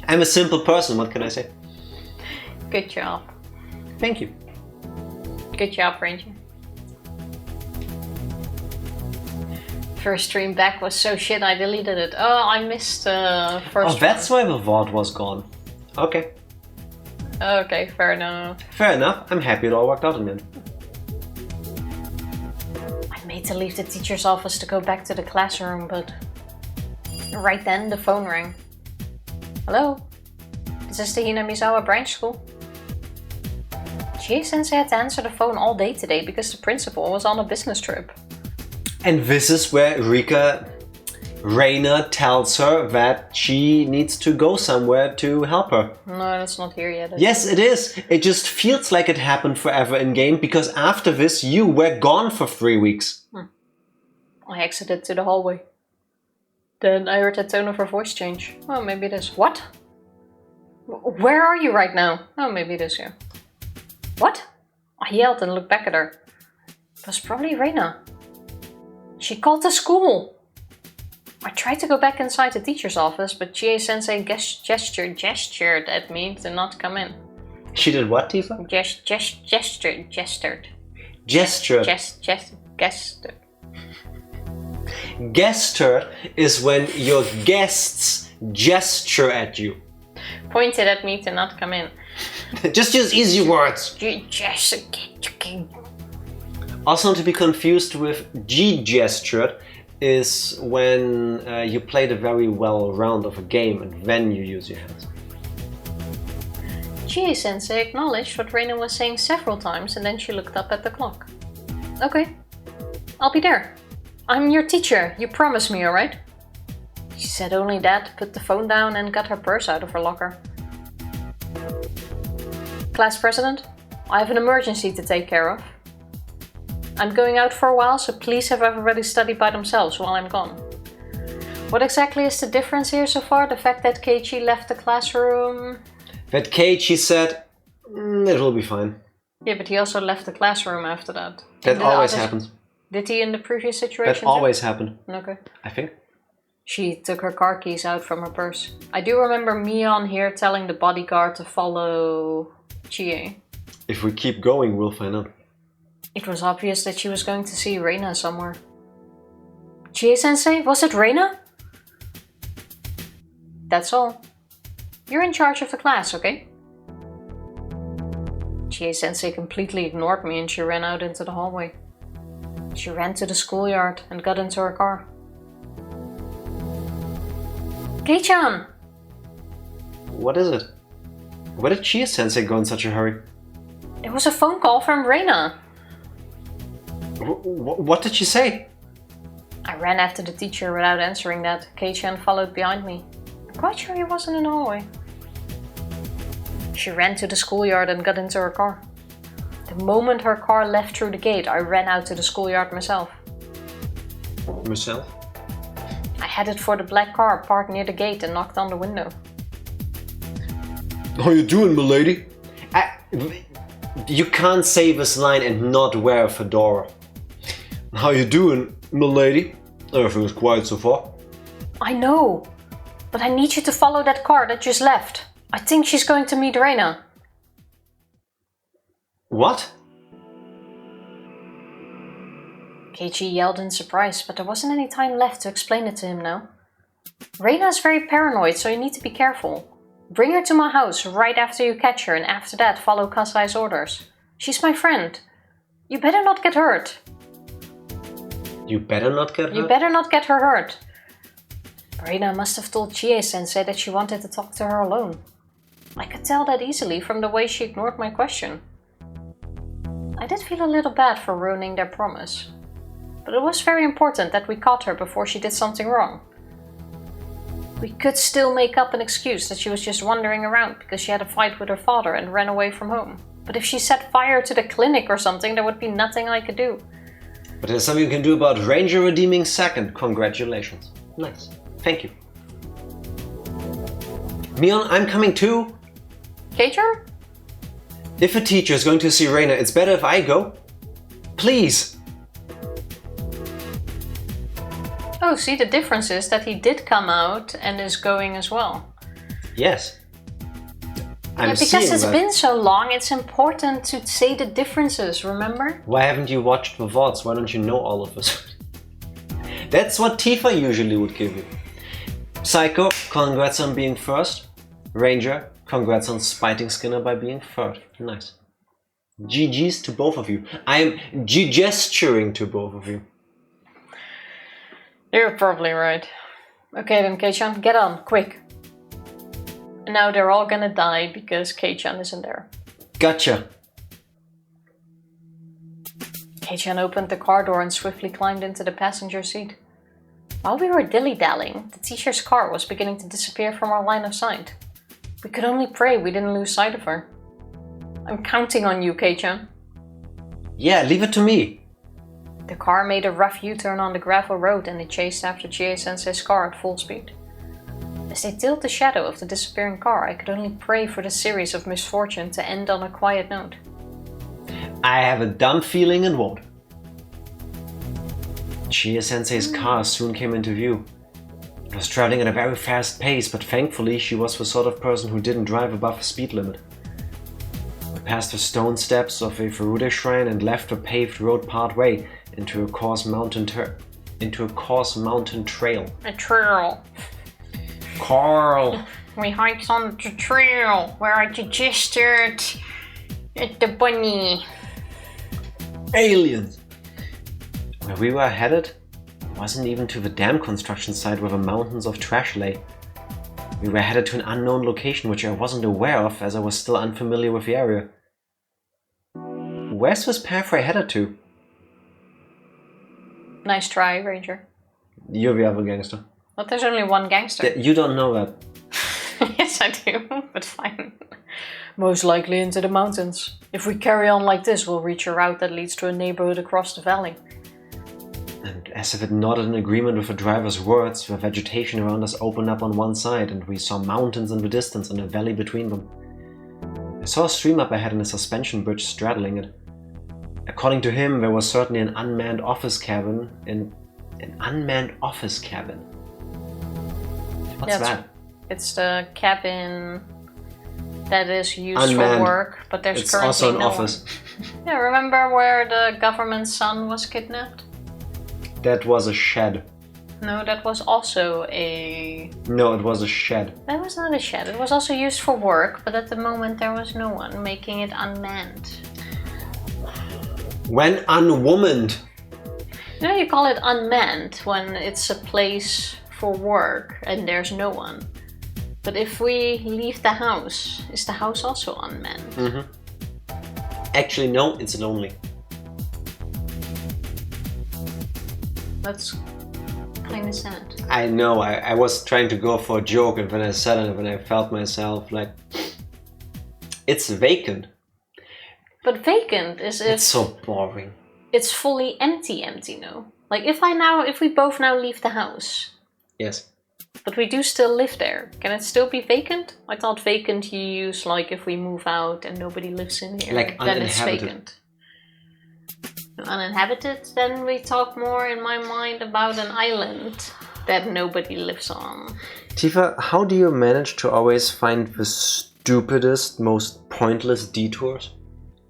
I'm a simple person, what can I say? Good job. Thank you. Good job, Ranger. First stream back was so shit I deleted it. Oh, I missed first. Oh, that's why the VOD was gone. Okay. Okay, fair enough. Fair enough. I'm happy it all worked out in the end. I made to leave the teacher's office to go back to the classroom, but right then the phone rang. Hello? Is this the Hinamizawa branch school? Chie-sensei had to answer the phone all day today because the principal was on a business trip. And this is where Reina tells her that she needs to go somewhere to help her. No, that's not here yet. Yes, it is. It just feels like it happened forever in game because after this you were gone for 3 weeks. I exited to the hallway. Then I heard the tone of her voice change. Oh, maybe it is. What? Where are you right now? Oh, maybe it is, yeah. What? I yelled and looked back at her. It was probably Reina. She called the school. I tried to go back inside the teacher's office, but Chie-sensei gestured at me to not come in. She did what, Tifa? Gestured. Gestured. Gestured. Gestured is when your guests gesture at you. Pointed at me to not come in. Just use easy words. Also not to be confused with G-gestured is when you played a very well round of a game and then you use your hands. Chie-sensei acknowledged what Reina was saying several times and then she looked up at the clock. Okay, I'll be there. I'm your teacher, you promised me, alright? She said only that, put the phone down and got her purse out of her locker. Class president, I have an emergency to take care of. I'm going out for a while, so please have everybody study by themselves while I'm gone. What exactly is the difference here so far? The fact that Keiichi left the classroom? That Keiichi said, it will be fine. Yeah, but he also left the classroom after that. That always happens. Did he in the previous situation? That always happened. Okay. I think. She took her car keys out from her purse. I do remember Mion here telling the bodyguard to follow Chie. If we keep going, we'll find out. It was obvious that she was going to see Reina somewhere. Chie-sensei, was it Reina? That's all. You're in charge of the class, okay? Chie-sensei completely ignored me and she ran out into the hallway. She ran to the schoolyard and got into her car. Kei-chan! What is it? Where did Chie-sensei go in such a hurry? It was a phone call from Reina. What did she say? I ran after the teacher without answering that. Kei-chan followed behind me. I'm quite sure he wasn't in the hallway. She ran to the schoolyard and got into her car. The moment her car left through the gate, I ran out to the schoolyard myself. Myself? I headed for the black car parked near the gate and knocked on the window. How you doing, milady? You can't say this line and not wear a fedora. How you doing, milady? Everything's quiet so far. I know, but I need you to follow that car that just left. I think she's going to meet Reina. What? Keiichi yelled in surprise, but there wasn't any time left to explain it to him now. Reina is very paranoid, so you need to be careful. Bring her to my house right after you catch her, and after that follow Kasai's orders. She's my friend. You better not get hurt. You better not get hurt? You better not get her hurt. Reina must have told Chie-sensei that she wanted to talk to her alone. I could tell that easily from the way she ignored my question. I did feel a little bad for ruining their promise. But it was very important that we caught her before she did something wrong. We could still make up an excuse that she was just wandering around because she had a fight with her father and ran away from home. But if she set fire to the clinic or something, there would be nothing I could do. But there's something you can do about Ranger redeeming second. Congratulations. Nice. Thank you. Mion, I'm coming too. Teacher? If a teacher is going to see Reina, it's better if I go. Please. Oh, see, the difference is that he did come out and is going as well. Yes. Because it's been so long, it's important to say the differences, remember? Why haven't you watched the VODs? Why don't you know all of this? That's what Tifa usually would give you. Psycho, congrats on being first. Ranger, congrats on spiting Skinner by being third. Nice. GG's to both of you. I am gesturing to both of you. You're probably right. Okay then, Kei-chan, get on, quick. And now they're all gonna die because Kei-chan isn't there. Gotcha. Kei-chan opened the car door and swiftly climbed into the passenger seat. While we were dilly-dallying, the teacher's car was beginning to disappear from our line of sight. We could only pray we didn't lose sight of her. I'm counting on you, Kei-chan. Yeah, leave it to me. The car made a rough U-turn on the gravel road and it chased after Chie-sensei's car at full speed. As they tailed the shadow of the disappearing car, I could only pray for the series of misfortune to end on a quiet note. I have a dumb feeling it won't. Chie-sensei's car soon came into view. It was traveling at a very fast pace, but thankfully she was the sort of person who didn't drive above the speed limit. We passed the stone steps of a Furude shrine and left the paved road part way into a coarse mountain trail. A trail. Carl! We hiked on the trail where I digested the bunny. Aliens! Where we were headed wasn't even to the dam construction site where the mountains of trash lay. We were headed to an unknown location which I wasn't aware of as I was still unfamiliar with the area. Where's this pathway headed to? Nice try, Ranger. You're the other gangster. But there's only one gangster. You don't know that. Yes, I do, but fine. Most likely into the mountains. If we carry on like this, we'll reach a route that leads to a neighborhood across the valley. And as if it nodded in agreement with the driver's words, the vegetation around us opened up on one side and we saw mountains in the distance and a valley between them. I saw a stream up ahead and a suspension bridge straddling it. According to him, there was certainly an unmanned office cabin What's that? It's the cabin that is used unmanned. For work, but there's it's currently also an no office. One. Yeah, remember where the government's son was kidnapped? That was a shed. No, that was also a... No, it was a shed. That was not a shed. It was also used for work, but at the moment there was no one, making it unmanned. When unwomaned? No, you call it unmanned when it's a place for work and there's no one. But if we leave the house, is the house also unmanned? Mm-hmm. Actually, no, it's lonely. That's kind of sad. I know, I was trying to go for a joke and when I said it, when I felt myself like... It's vacant. But vacant is if... It's so boring. It's fully empty, no? Like if we both now leave the house. Yes. But we do still live there. Can it still be vacant? I thought vacant you use like if we move out and nobody lives in here. Like then it's uninhabited. vacant. Uninhabited, then we talk more in my mind about an island that nobody lives on. Tifa, how do you manage to always find the stupidest, most pointless detours?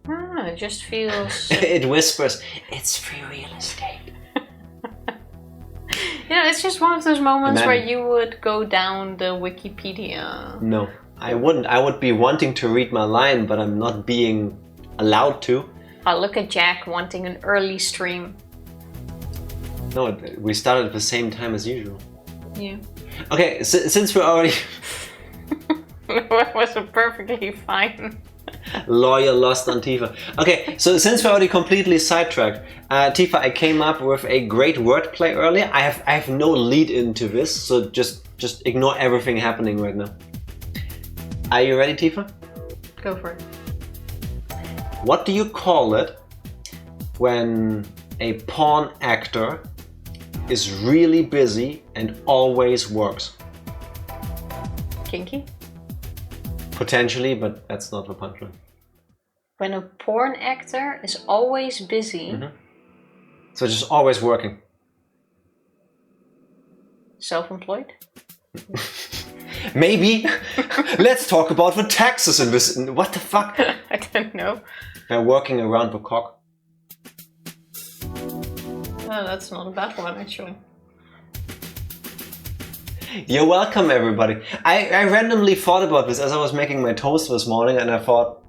It just feels... It whispers, it's free real estate. You know, it's just one of those moments where you would go down the Wikipedia. No, I wouldn't. I would be wanting to read my line, but I'm not being allowed to. I look at Jack wanting an early stream. No, we started at the same time as usual. Yeah. Okay, since we're already... That was perfectly fine. Lawyer lost on Tifa. Okay, so since we're already completely sidetracked, Tifa, I came up with a great wordplay earlier. I have no lead into this, so just ignore everything happening right now. Are you ready, Tifa? Go for it. What do you call it when a pawn actor is really busy and always works? Kinky? Potentially, but that's not the punchline. When a porn actor is always busy... Mm-hmm. So just always working. Self-employed? Maybe. Let's talk about the taxes in this. What the fuck? I don't know. They're working around the cock. Oh, that's not a bad one, actually. You're welcome, everybody. I randomly thought about this as I was making my toast this morning, and I thought,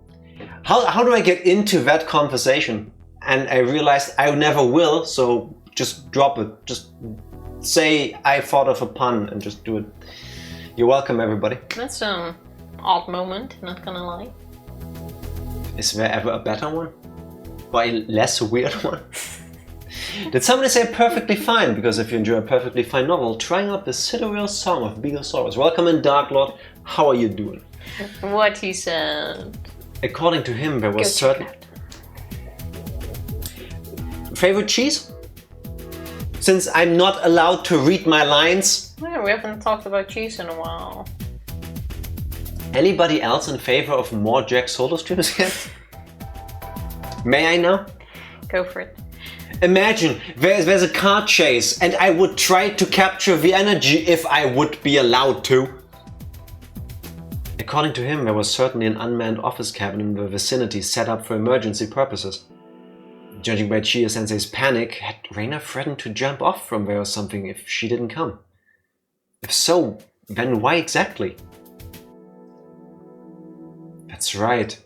how do I get into that conversation? And I realized I never will, so just drop it. Just say I thought of a pun and just do it. You're welcome, everybody. That's an odd moment, not gonna lie. Is there ever a better one? Or a less weird one? Did somebody say perfectly fine? Because if you enjoy a perfectly fine novel, try out the Sidereal Song of Beaglesaurus. Welcome in, Dark Lord. How are you doing? What he said. According to him, there was certain... Favorite cheese? Since I'm not allowed to read my lines. Yeah, we haven't talked about cheese in a while. Anybody else in favor of more Jack solo streams yet? May I now? Go for it. Imagine there's a car chase and I would try to capture the energy if I would be allowed to. According to him, there was certainly an unmanned office cabin in the vicinity set up for emergency purposes. Judging by Chie-sensei's panic, had Reina threatened to jump off from there or something if she didn't come? If so, then why exactly? That's right.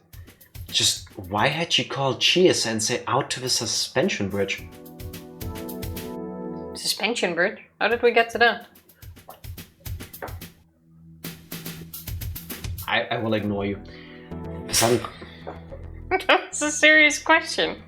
Just why had she called Chie-sensei out to the suspension bridge? Suspension bridge? How did we get to that? I will ignore you. That's a serious question.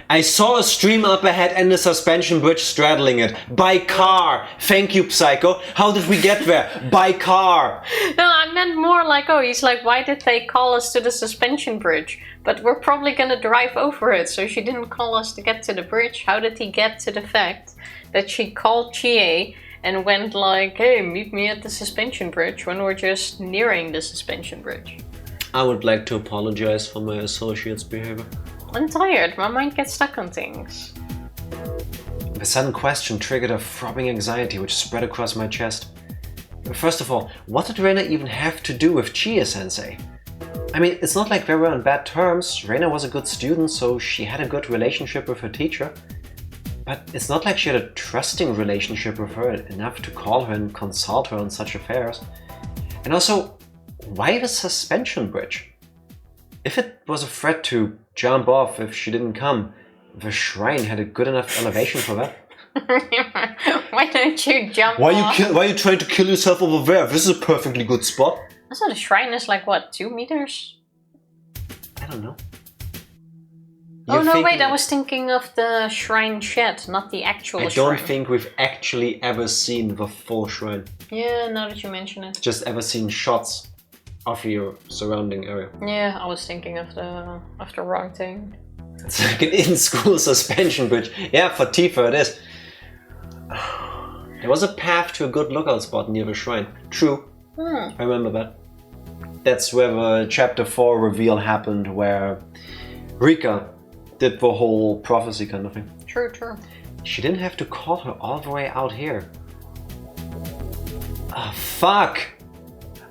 I saw a stream up ahead and a suspension bridge straddling it. By car! Thank you, Psycho. How did we get there? By car! No, I meant more like, oh, he's like, why did they call us to the suspension bridge? But we're probably gonna drive over it, so she didn't call us to get to the bridge. How did he get to the fact that she called Chie and went like, hey, meet me at the suspension bridge when we're just nearing the suspension bridge? I would like to apologize for my associate's behavior. I'm tired, my mind gets stuck on things. The sudden question triggered a throbbing anxiety which spread across my chest. First of all, what did Reina even have to do with Chie-sensei? I mean, it's not like they were on bad terms. Reina was a good student, so she had a good relationship with her teacher. But it's not like she had a trusting relationship with her enough to call her and consult her on such affairs. And also, why the suspension bridge? If it was a threat to jump off if she didn't come, the shrine had a good enough elevation for that. Why don't you jump off? Why are you trying to kill yourself over there? This is a perfectly good spot. So the shrine is like, what, 2 meters? I don't know. Oh no, wait, I was thinking of the shrine shed, not the actual shrine. I don't think we've actually ever seen the full shrine. Yeah, now that you mention it. Just ever seen shots of your surrounding area. Yeah, I was thinking of the wrong thing. It's like an in-school suspension bridge. Yeah, for Tifa it is. There was a path to a good lookout spot near the shrine. True. I remember that. That's where the chapter 4 reveal happened, where Rika did the whole prophecy kind of thing. True, true. She didn't have to call her all the way out here. Ah, fuck!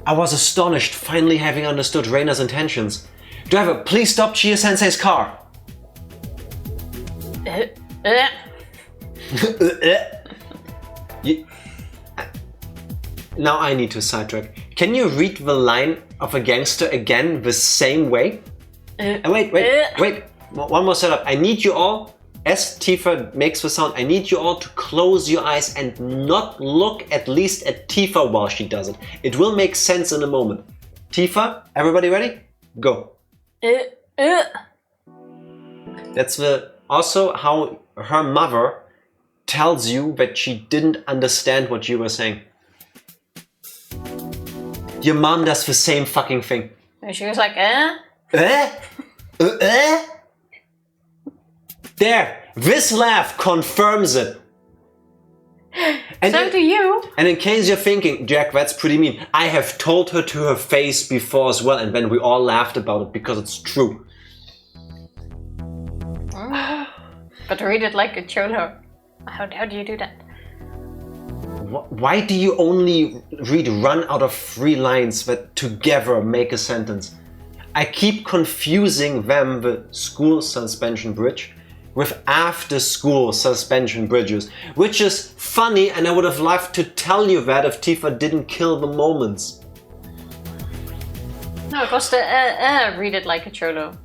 I was astonished, finally having understood Reina's intentions. Driver, please stop Chie-sensei's car! Now I need to sidetrack. Can you read the line of a gangster again the same way? Wait. One more setup. I need you all, as Tifa makes the sound, I need you all to close your eyes and not look at least at Tifa while she does it. It will make sense in a moment. Tifa, everybody ready? Go. That's also how her mother tells you that she didn't understand what you were saying. Your mom does the same fucking thing. And she was like, There! This laugh confirms it! And so do you. And in case you're thinking, Jack, that's pretty mean, I have told her to her face before as well, and then we all laughed about it because it's true. But read it like a cholo. How do you do that? Why do you only read run out of 3 lines that together make a sentence? I keep confusing them, the school suspension bridge, with after-school suspension bridges, which is funny, and I would have loved to tell you that if Tifa didn't kill the moments. No, it was the read it like a cholo.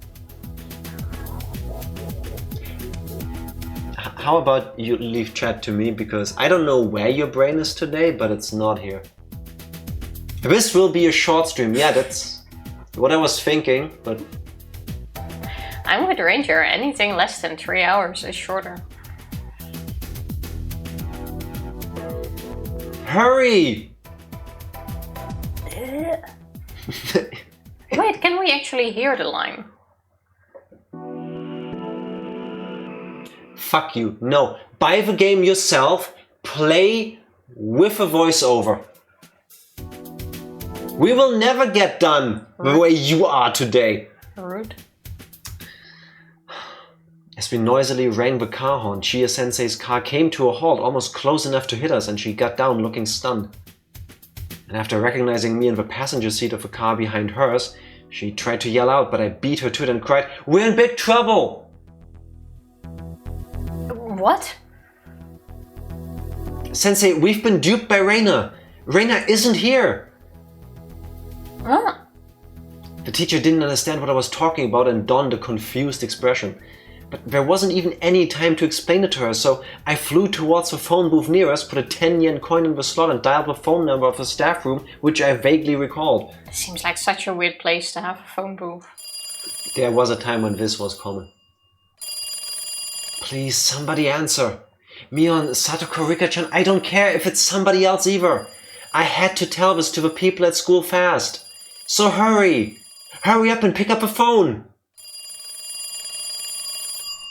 How about you leave chat to me, because I don't know where your brain is today, but it's not here. This will be a short stream, yeah, that's what I was thinking, but... I'm with Ranger, anything less than 3 hours is shorter. Hurry! Wait, can we actually hear the line? Fuck you, no. Buy the game yourself, play with a voiceover. We will never get done the way you are today. Rude. As we noisily rang the car horn, Chie-sensei's car came to a halt almost close enough to hit us, and she got down looking stunned. And after recognizing me in the passenger seat of the car behind hers, she tried to yell out, but I beat her to it and cried, "We're in big trouble!" What? Sensei, we've been duped by Reina. Reina isn't here. Huh? The teacher didn't understand what I was talking about and donned a confused expression. But there wasn't even any time to explain it to her, so I flew towards the phone booth near us, put a 10-yen coin in the slot and dialed the phone number of the staff room, which I vaguely recalled. It seems like such a weird place to have a phone booth. There was a time when this was common. Please, somebody answer. Mion, Satoko, Rika-chan, I don't care if it's somebody else either. I had to tell this to the people at school fast. So hurry! Hurry up and pick up the phone!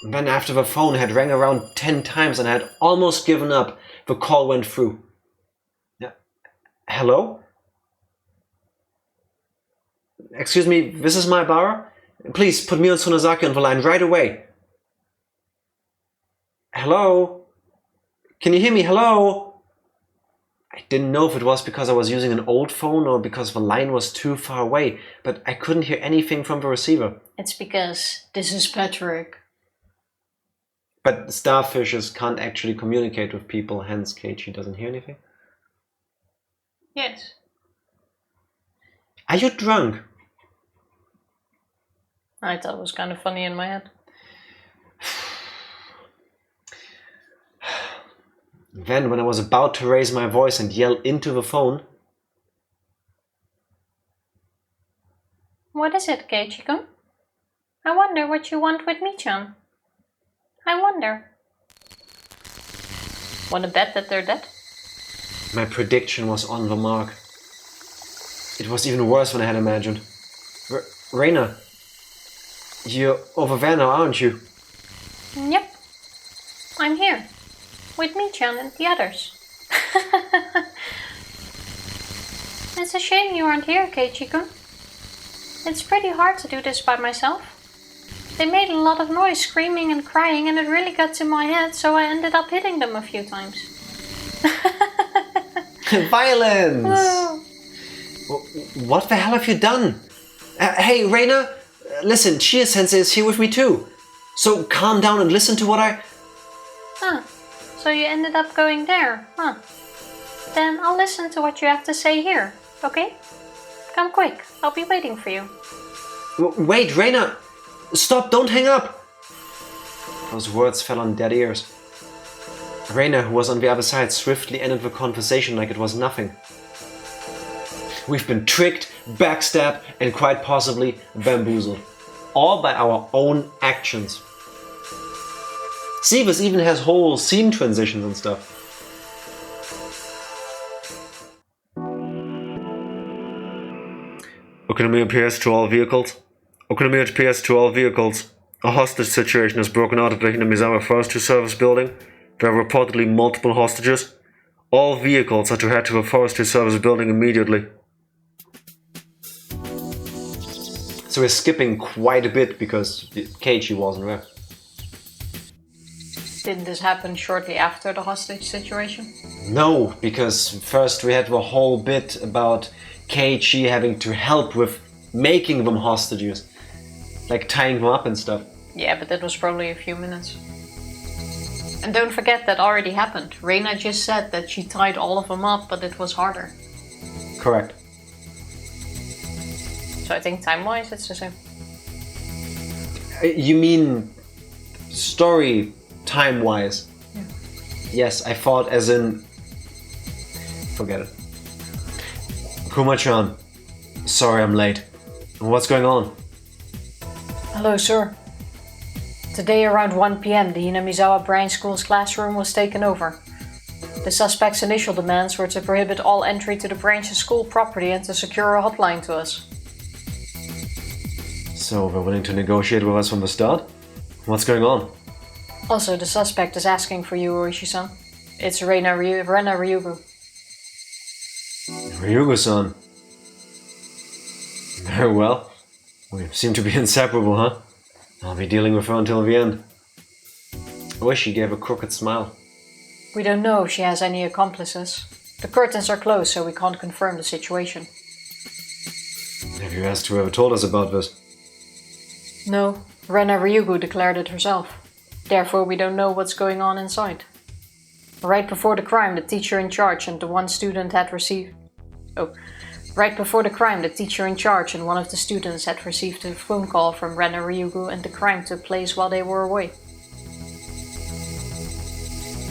Then after the phone had rang around 10 times and I had almost given up, the call went through. Hello? Excuse me, this is Maebara? Please put Mion Tsunazaki on the line right away. Hello? Can you hear me? Hello? I didn't know if it was because I was using an old phone or because the line was too far away, but I couldn't hear anything from the receiver. It's because this is Patrick. But starfishes can't actually communicate with people, hence Keiichi doesn't hear anything? Yes. Are you drunk? I thought it was kind of funny in my head. Then, when I was about to raise my voice and yell into the phone... What is it, Keiichi-kun? I wonder what you want with me, Chan. I wonder. Want to bet that they're dead? My prediction was on the mark. It was even worse than I had imagined. Reina, you're over there now, aren't you? Yep. I'm here. With me-chan and the others. It's a shame you aren't here, Keiichi-kun. It's pretty hard to do this by myself. They made a lot of noise, screaming and crying, and it really got to my head, so I ended up hitting them a few times. Violence! Oh. What the hell have you done? Hey, Reina, listen, Chie-sensei is here with me too. So calm down and listen to what I... Huh. So you ended up going there, huh? Then I'll listen to what you have to say here, okay? Come quick, I'll be waiting for you. Wait, Reina! Stop, don't hang up! Those words fell on dead ears. Reina, who was on the other side, swiftly ended the conversation like it was nothing. We've been tricked, backstabbed, and quite possibly bamboozled. All by our own actions. See, this even has whole scene transitions and stuff. Economy appears to all vehicles. Economy appears to all vehicles. A hostage situation has broken out at the Hinamizawa Forestry Service building. There are reportedly multiple hostages. All vehicles are to head to the Forestry Service building immediately. So we're skipping quite a bit because Keiichi wasn't there. Didn't this happen shortly after the hostage situation? No, because first we had the whole bit about Keiichi having to help with making them hostages. Like tying them up and stuff. Yeah, but that was probably a few minutes. And don't forget that already happened. Reina just said that she tied all of them up, but it was harder. Correct. So I think time-wise it's the same. You mean story time-wise? Yeah. Yes, I thought as in... Forget it. Kuma-chan, sorry I'm late. What's going on? Hello, sir. Today around 1 p.m. the Hinamizawa Branch School's classroom was taken over. The suspect's initial demands were to prohibit all entry to the branch's school property and to secure a hotline to us. So they're willing to negotiate with us from the start? What's going on? Also, the suspect is asking for you, ooishi-san. It's Rena Ryugu. Ryugu-san? Very well. We seem to be inseparable, huh? I'll be dealing with her until the end. Ooishi gave a crooked smile. We don't know if she has any accomplices. The curtains are closed, so we can't confirm the situation. Have you asked whoever told us about this? No, Rena Ryugu declared it herself. Therefore, we don't know what's going on inside. Right before the crime, the teacher in charge and one of the students had received a phone call from Rena Ryugu, and the crime took place while they were away.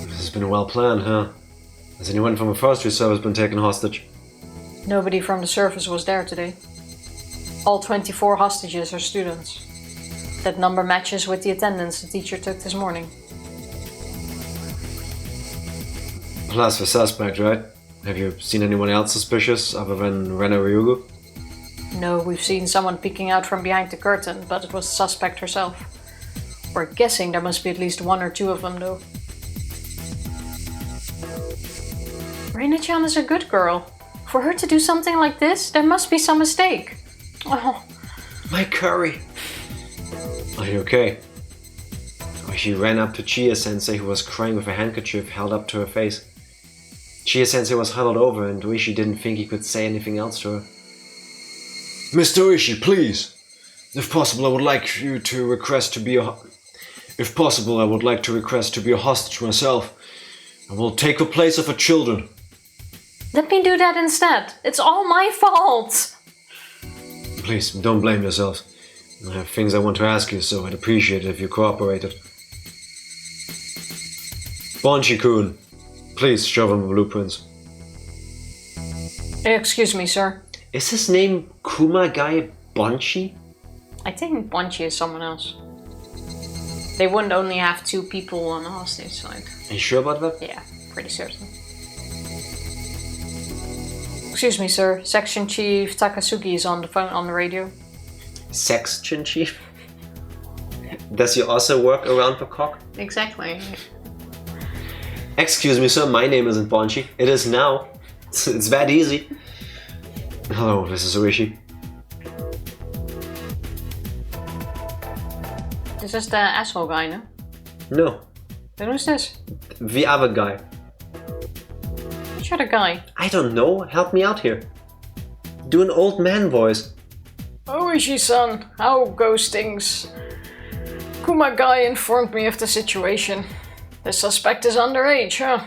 This has been well planned, huh? Has anyone from the forestry service been taken hostage? Nobody from the service was there today. All 24 hostages are students. That number matches with the attendance the teacher took this morning. Plus the suspect, right? Have you seen anyone else suspicious other than Rena Ryugu? No, we've seen someone peeking out from behind the curtain, but it was the suspect herself. We're guessing there must be at least one or two of them, though. Reina-chan is a good girl. For her to do something like this, there must be some mistake. Oh. My curry! Are you okay? She ran up to Chie-sensei, who was crying with a handkerchief held up to her face. Chie-sensei was huddled over, and Ooishi didn't think he could say anything else to her. Mr. Ooishi, please! If possible, I would like to request to be a hostage myself. I will take the place of the children. Let me do that instead. It's all my fault! Please, don't blame yourselves. I have things I want to ask you, so I'd appreciate it if you cooperated. Bonchi-kun, please show them the blueprints. Excuse me, sir. Is his name Kumagai Bonchi? I think Bonchi is someone else. They wouldn't only have 2 people on the hostage side. Are you sure about that? Yeah, pretty certain. Excuse me, sir. Section Chief Takasugi is on the phone, on the radio. Section Chief? Does he also work around the cock? Exactly. Excuse me, sir. My name isn't Bonchi. It is now. It's that easy. Hello, this is Ooishi. This is the asshole guy, no? No. Then who's this? The other guy. Which other guy? I don't know. Help me out here. Do an old man voice. Ooishi-san, how goes things? Kumagai informed me of the situation. The suspect is underage, huh?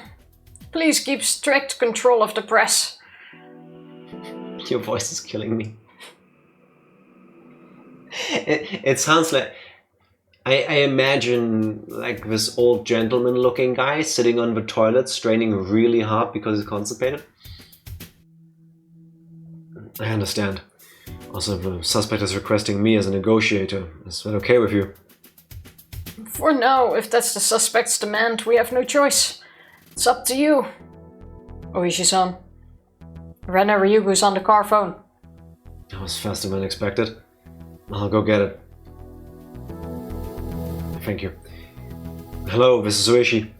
Please keep strict control of the press. Your voice is killing me. It sounds like... I imagine like this old gentleman looking guy sitting on the toilet straining really hard because he's constipated. I understand. Also, the suspect is requesting me as a negotiator. Is that okay with you? For now, if that's the suspect's demand, we have no choice. It's up to you. Ooishi-san. Rena Ryugu's on the car phone. That was faster than expected. I'll go get it. Thank you. Hello, this is Ooishi.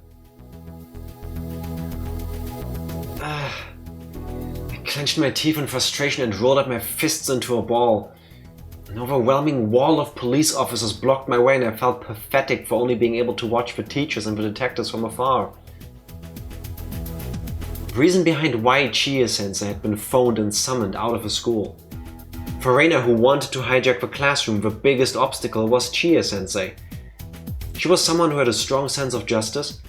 I clenched my teeth in frustration and rolled up my fists into a ball. An overwhelming wall of police officers blocked my way, and I felt pathetic for only being able to watch the teachers and the detectives from afar. The reason behind why Chie-sensei had been phoned and summoned out of the school. For Reina, who wanted to hijack the classroom, the biggest obstacle was Chie-sensei. She was someone who had a strong sense of justice.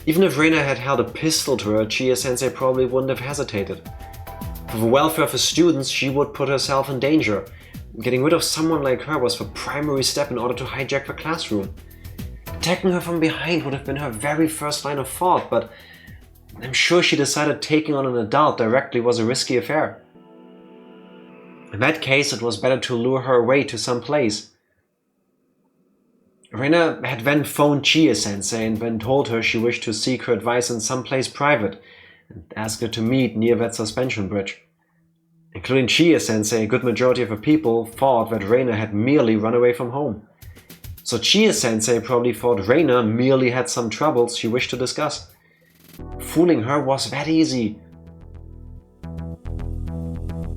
Even if Reina had held a pistol to her, Chie-sensei probably wouldn't have hesitated. For the welfare of the students, she would put herself in danger. Getting rid of someone like her was the primary step in order to hijack the classroom. Attacking her from behind would have been her very first line of thought, but I'm sure she decided taking on an adult directly was a risky affair. In that case, it was better to lure her away to some place. Reina had then phoned Chie-sensei and then told her she wished to seek her advice in some place private and asked her to meet near that suspension bridge. Including Chie-sensei, a good majority of the people thought that Reina had merely run away from home. So Chie-sensei probably thought Reina merely had some troubles she wished to discuss. Fooling her was that easy.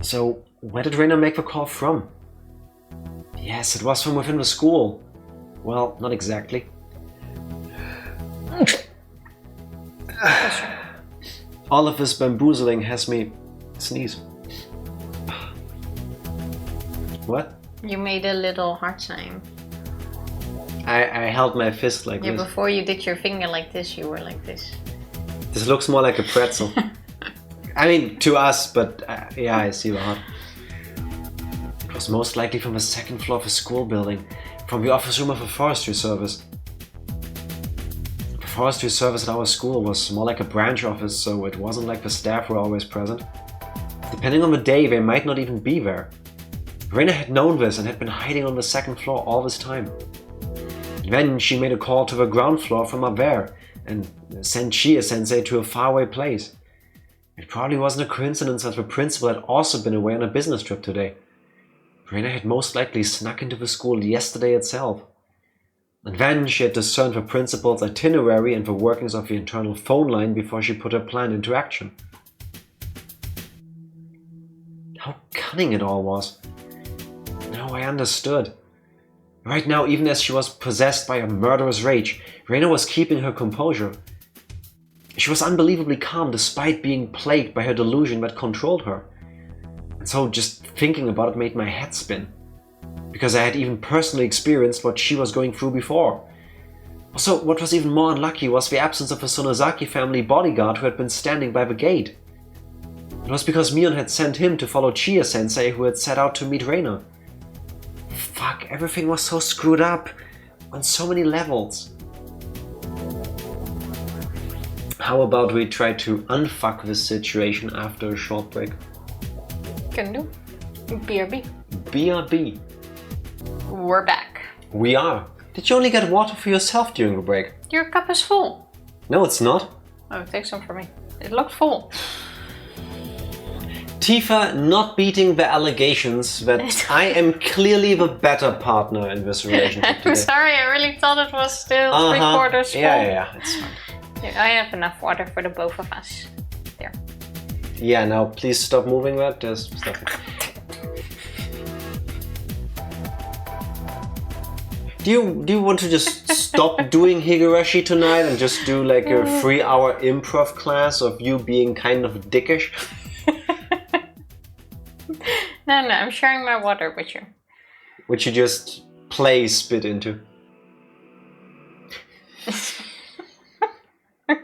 So where did Reina make the call from? Yes, it was from within the school. Well, not exactly. All of this bamboozling has me sneeze. What? You made a little heart sign. I held my fist like this. Yeah, before you did your finger like this, you were like this. This looks more like a pretzel. I mean, to us, but yeah, I see the heart. It was most likely from the second floor of a school building, from the office room of a forestry service. The forestry service at our school was more like a branch office, so it wasn't like the staff were always present. Depending on the day, they might not even be there. Reina had known this and had been hiding on the second floor all this time. Then she made a call to the ground floor from up there and sent Chie-sensei to a faraway place. It probably wasn't a coincidence that the principal had also been away on a business trip today. Reina had most likely snuck into the school yesterday itself. And then she had discerned the principal's itinerary and the workings of the internal phone line before she put her plan into action. How cunning it all was. Now I understood. Right now, even as she was possessed by a murderous rage, Reina was keeping her composure. She was unbelievably calm despite being plagued by her delusion that controlled her. And so just thinking about it made my head spin. Because I had even personally experienced what she was going through before. Also, what was even more unlucky was the absence of the Sonozaki family bodyguard who had been standing by the gate. It was because Mion had sent him to follow Chie-sensei, who had set out to meet Reina. Fuck, everything was so screwed up on so many levels. How about we try to unfuck this situation after a short break? Can do. BRB. BRB. We're back. We are. Did you only get water for yourself during the break? Your cup is full. No, it's not. Oh, take some for me. It looked full. Tifa not beating the allegations that I am clearly the better partner in this relationship today. I'm sorry, I really thought it was still 3/4 full. Yeah, it's fine. I have enough water for the both of us. There. Yeah, now please stop moving that. Just stop it. Do you want to just stop doing Higurashi tonight and just do like a 3-hour improv class of you being kind of dickish? No, I'm sharing my water with you. Which you just play spit into.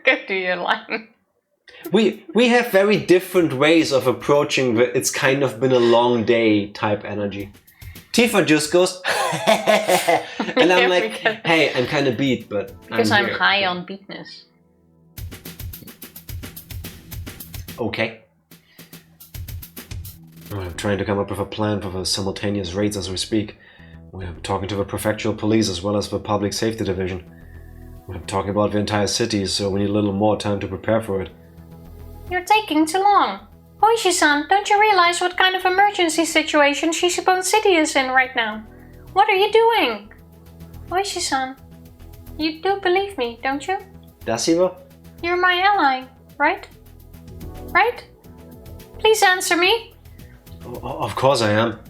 Go do your line. We have very different ways of approaching the "it's kind of been a long day" type energy. Tifa just goes and I'm like, hey, I'm kind of beat, but because I'm high on beatness. Okay. I'm trying to come up with a plan for the simultaneous raids as we speak. We're talking to the prefectural police as well as the public safety division. We're talking about the entire city, so we need a little more time to prepare for it. You're taking too long. Oyashiro-san, don't you realize what kind of emergency situation Shishibone City is in right now? What are you doing? Oyashiro-san, you do believe me, don't you? Does he though? You're my ally, right? Right? Please answer me. Of course I am.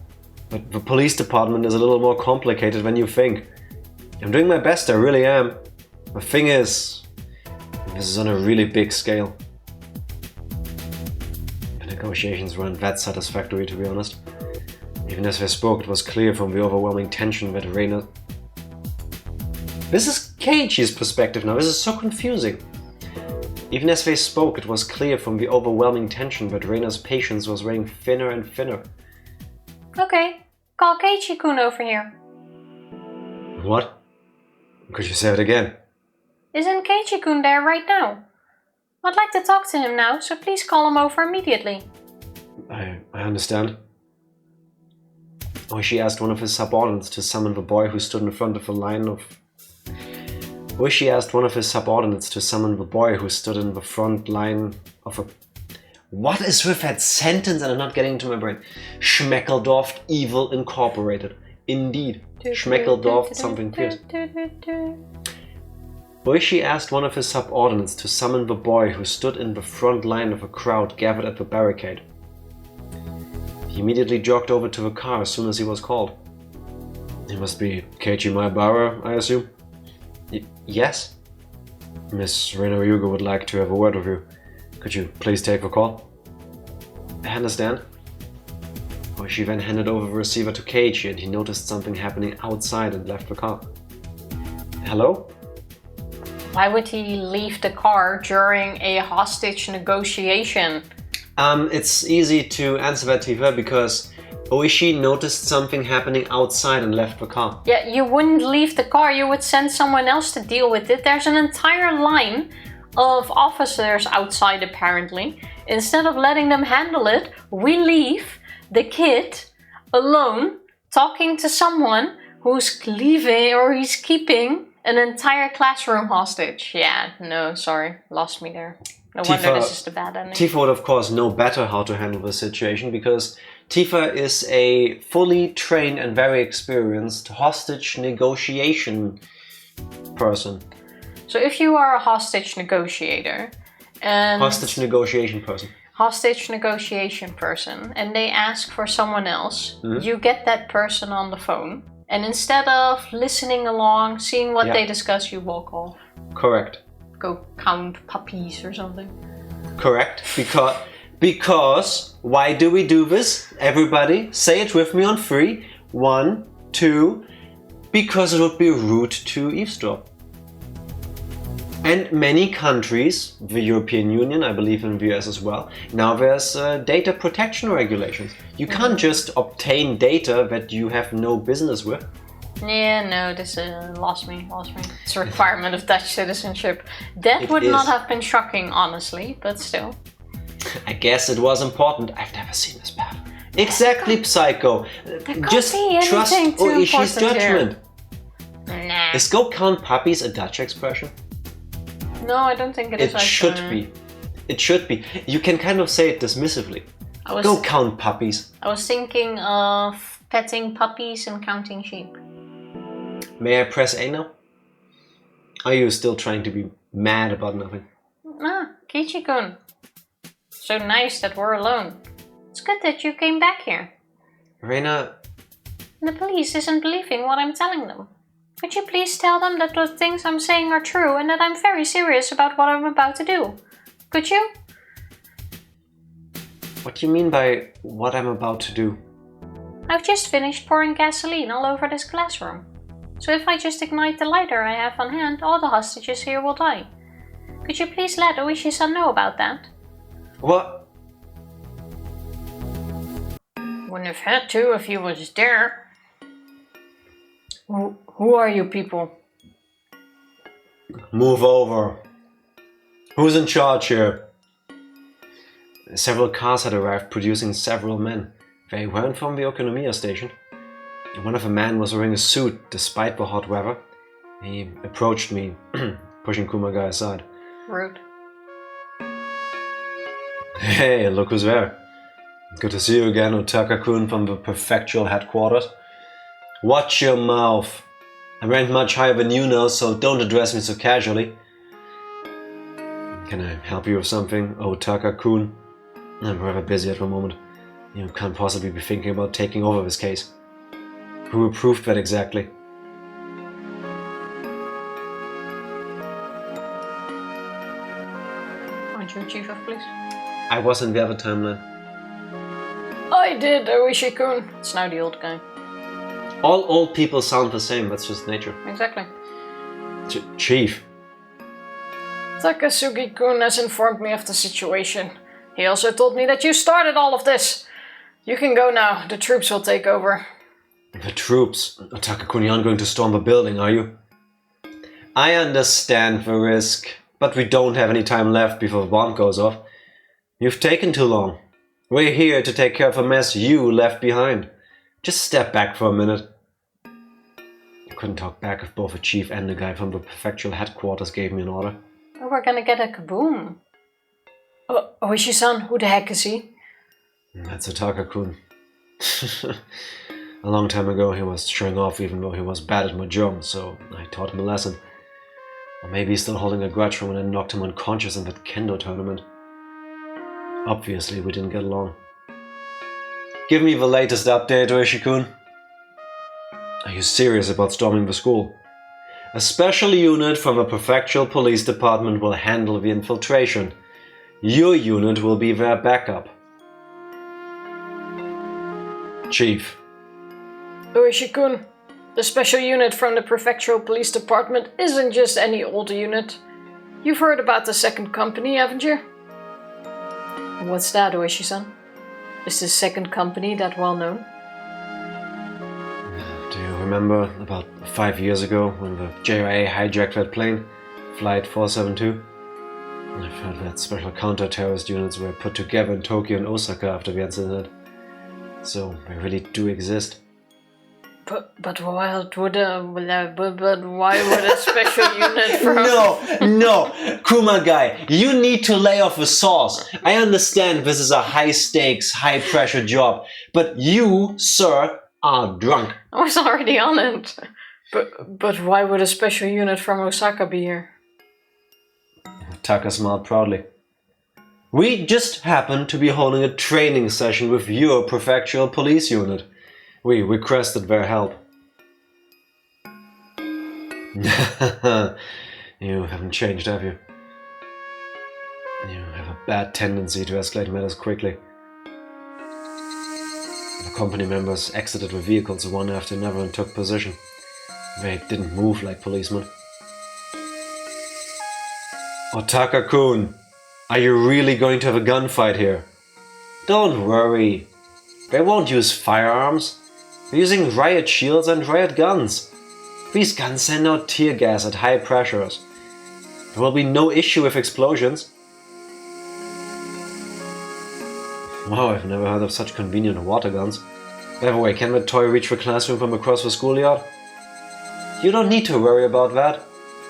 But the police department is a little more complicated than you think. I'm doing my best, I really am. The thing is, this is on a really big scale. The negotiations weren't that satisfactory, to be honest. Even as they spoke, it was clear from the overwhelming tension that Reina... This is Keiichi's perspective now, this is so confusing. Even as they spoke, it was clear from the overwhelming tension that Reina's patience was wearing thinner and thinner. Okay, call Keiichi-kun over here. What? Could you say it again? Isn't Keiichi-kun there right now? I'd like to talk to him now, so please call him over immediately. I understand. Oishi asked one of his subordinates to summon the boy who stood in front of the line of... Oishi asked one of his subordinates to summon the boy who stood in the front line of a... What is with that sentence and I'm not getting into my brain? Schmeckeldorf Evil Incorporated. Indeed. Schmeckeldorf something fierce. Oishi asked one of his subordinates to summon the boy who stood in the front line of a crowd gathered at the barricade. He immediately jogged over to the car as soon as he was called. He must be Keiichi Maebara, I assume? Yes? Miss Reno Yugo would like to have a word with you. Could you please take the call? I understand. She then handed over the receiver to Keiichi and he noticed something happening outside and left the car. Hello? Why would he leave the car during a hostage negotiation? It's easy to answer that, Tifa, because Oishi noticed something happening outside and left the car. Yeah, you wouldn't leave the car, you would send someone else to deal with it. There's an entire line of officers outside apparently. Instead of letting them handle it, we leave the kid alone talking to someone who's leaving or he's keeping an entire classroom hostage. Yeah, no, sorry, lost me there. No wonder this is the bad ending. Tifa would of course know better how to handle the situation because Tifa is a fully trained and very experienced hostage negotiation person. So if you are a hostage negotiator and... Hostage negotiation person, and they ask for someone else, you get that person on the phone, and instead of listening along, seeing what they discuss, you walk off. Correct. Go count puppies or something. Correct, because why do we do this? Everybody, say it with me on 3. 1, 2, because it would be rude to eavesdrop. And many countries, the European Union, I believe in the US as well, now there's data protection regulations. You can't just obtain data that you have no business with. Yeah, no, this lost me. It's a requirement of Dutch citizenship. That would not have been shocking, honestly, but still. I guess it was important. I've never seen this path. Exactly, Psycho. Just trust Oishi's judgment. Nah. Is go count puppies a Dutch expression? No, I don't think it is. It should be. It should be. You can kind of say it dismissively. Go count puppies. I was thinking of petting puppies and counting sheep. May I press A now? Are you still trying to be mad about nothing? Ah, Keiichi-kun. So nice that we're alone. It's good that you came back here. Reina... The police isn't believing what I'm telling them. Could you please tell them that the things I'm saying are true and that I'm very serious about what I'm about to do? Could you? What do you mean by what I'm about to do? I've just finished pouring gasoline all over this classroom. So if I just ignite the lighter I have on hand, all the hostages here will die. Could you please let ooishi-san know about that? What? Wouldn't have had to if he was there. Who are you people? Move over. Who's in charge here? Several cars had arrived producing several men. They weren't from the Okonomiya station. One of the men was wearing a suit despite the hot weather. He approached me, pushing Kumagai aside. Rude. Hey, look who's there. Good to see you again, Otaka-kun from the prefectural headquarters. Watch your mouth. I rank much higher than you now, so don't address me so casually. Can I help you with something, Otaka-kun? I'm rather busy at the moment. You can't possibly be thinking about taking over this case. Who approved that exactly? Aren't you chief of police? I was in the other timeline. I did, Oishi-kun. It's now the old guy. All old people sound the same, that's just nature. Exactly. Chief. Takasugi-kun has informed me of the situation. He also told me that you started all of this. You can go now, the troops will take over. The troops? Otaka-kun, you aren't going to storm the building, are you? I understand the risk, but we don't have any time left before the bomb goes off. You've taken too long. We're here to take care of a mess you left behind. Just step back for a minute. I couldn't talk back if both the chief and the guy from the prefectural headquarters gave me an order. Oh, we're gonna get a kaboom. Oishi-san, who the heck is he? That's Otaka-kun. A long time ago he was showing off even though he was bad at mahjong, so I taught him a lesson. Or maybe he's still holding a grudge from when I knocked him unconscious in that kendo tournament. Obviously we didn't get along. Give me the latest update, Oishi-kun. Are you serious about storming the school? A special unit from the prefectural police department will handle the infiltration. Your unit will be their backup. Chief. Ooishi-kun, the special unit from the prefectural police department isn't just any old unit. You've heard about the second company, haven't you? What's that, Ooishi-san? Is the second company that well known? Do you remember about 5 years ago when the JRA hijacked that plane, Flight 472? I've heard that special counter-terrorist units were put together in Tokyo and Osaka after the incident. So they really do exist. But why would a special unit from... No, Kuma guy, you need to lay off the sauce. I understand this is a high-stakes, high-pressure job, but you, sir, are drunk. I was already on it. But why would a special unit from Osaka be here? Taka smiled proudly. We just happened to be holding a training session with your prefectural police unit. We requested their help. You haven't changed, have you? You have a bad tendency to escalate matters quickly. The company members exited the vehicles one after another and took position. They didn't move like policemen. Otaka-kun, are you really going to have a gunfight here? Don't worry. They won't use firearms. They're using riot shields and riot guns. These guns send out tear gas at high pressures. There will be no issue with explosions. Wow, I've never heard of such convenient water guns. By the way, can the toy reach the classroom from across the schoolyard? You don't need to worry about that.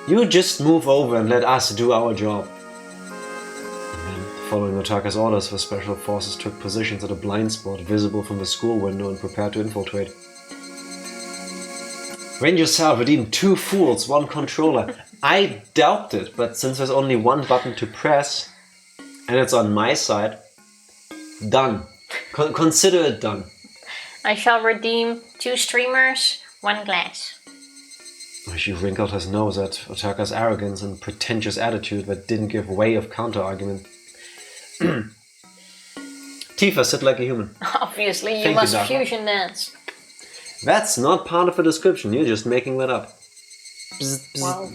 You just move over and let us do our job. And then, following Otaka's orders, the special forces took positions at a blind spot visible from the school window and prepared to infiltrate. Ranger Sal redeemed 2 fools, 1 controller. I doubt it, but since there's only 1 button to press, and it's on my side, done. Consider it done. I shall redeem 2 streamers, 1 glass. She wrinkled his nose at Otaka's arrogance and pretentious attitude that didn't give way of counter-argument. Tifa, sit like a human. Obviously, you must fusion dance. That's not part of the description, you're just making that up. Bzz, bzz. Well,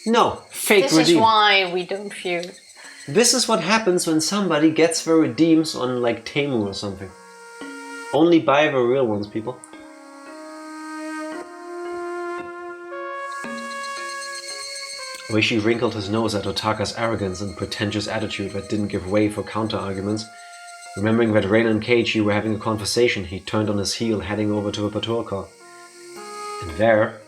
no, fake this redeem. is why we don't fuse. This is what happens when somebody gets their redeems on like Temu or something. Only buy the real ones, people. Oishi wrinkled his nose at Otaka's arrogance and pretentious attitude that didn't give way for counter-arguments. Remembering that Reina and Keiichi were having a conversation, he turned on his heel, heading over to a patrol car. And there...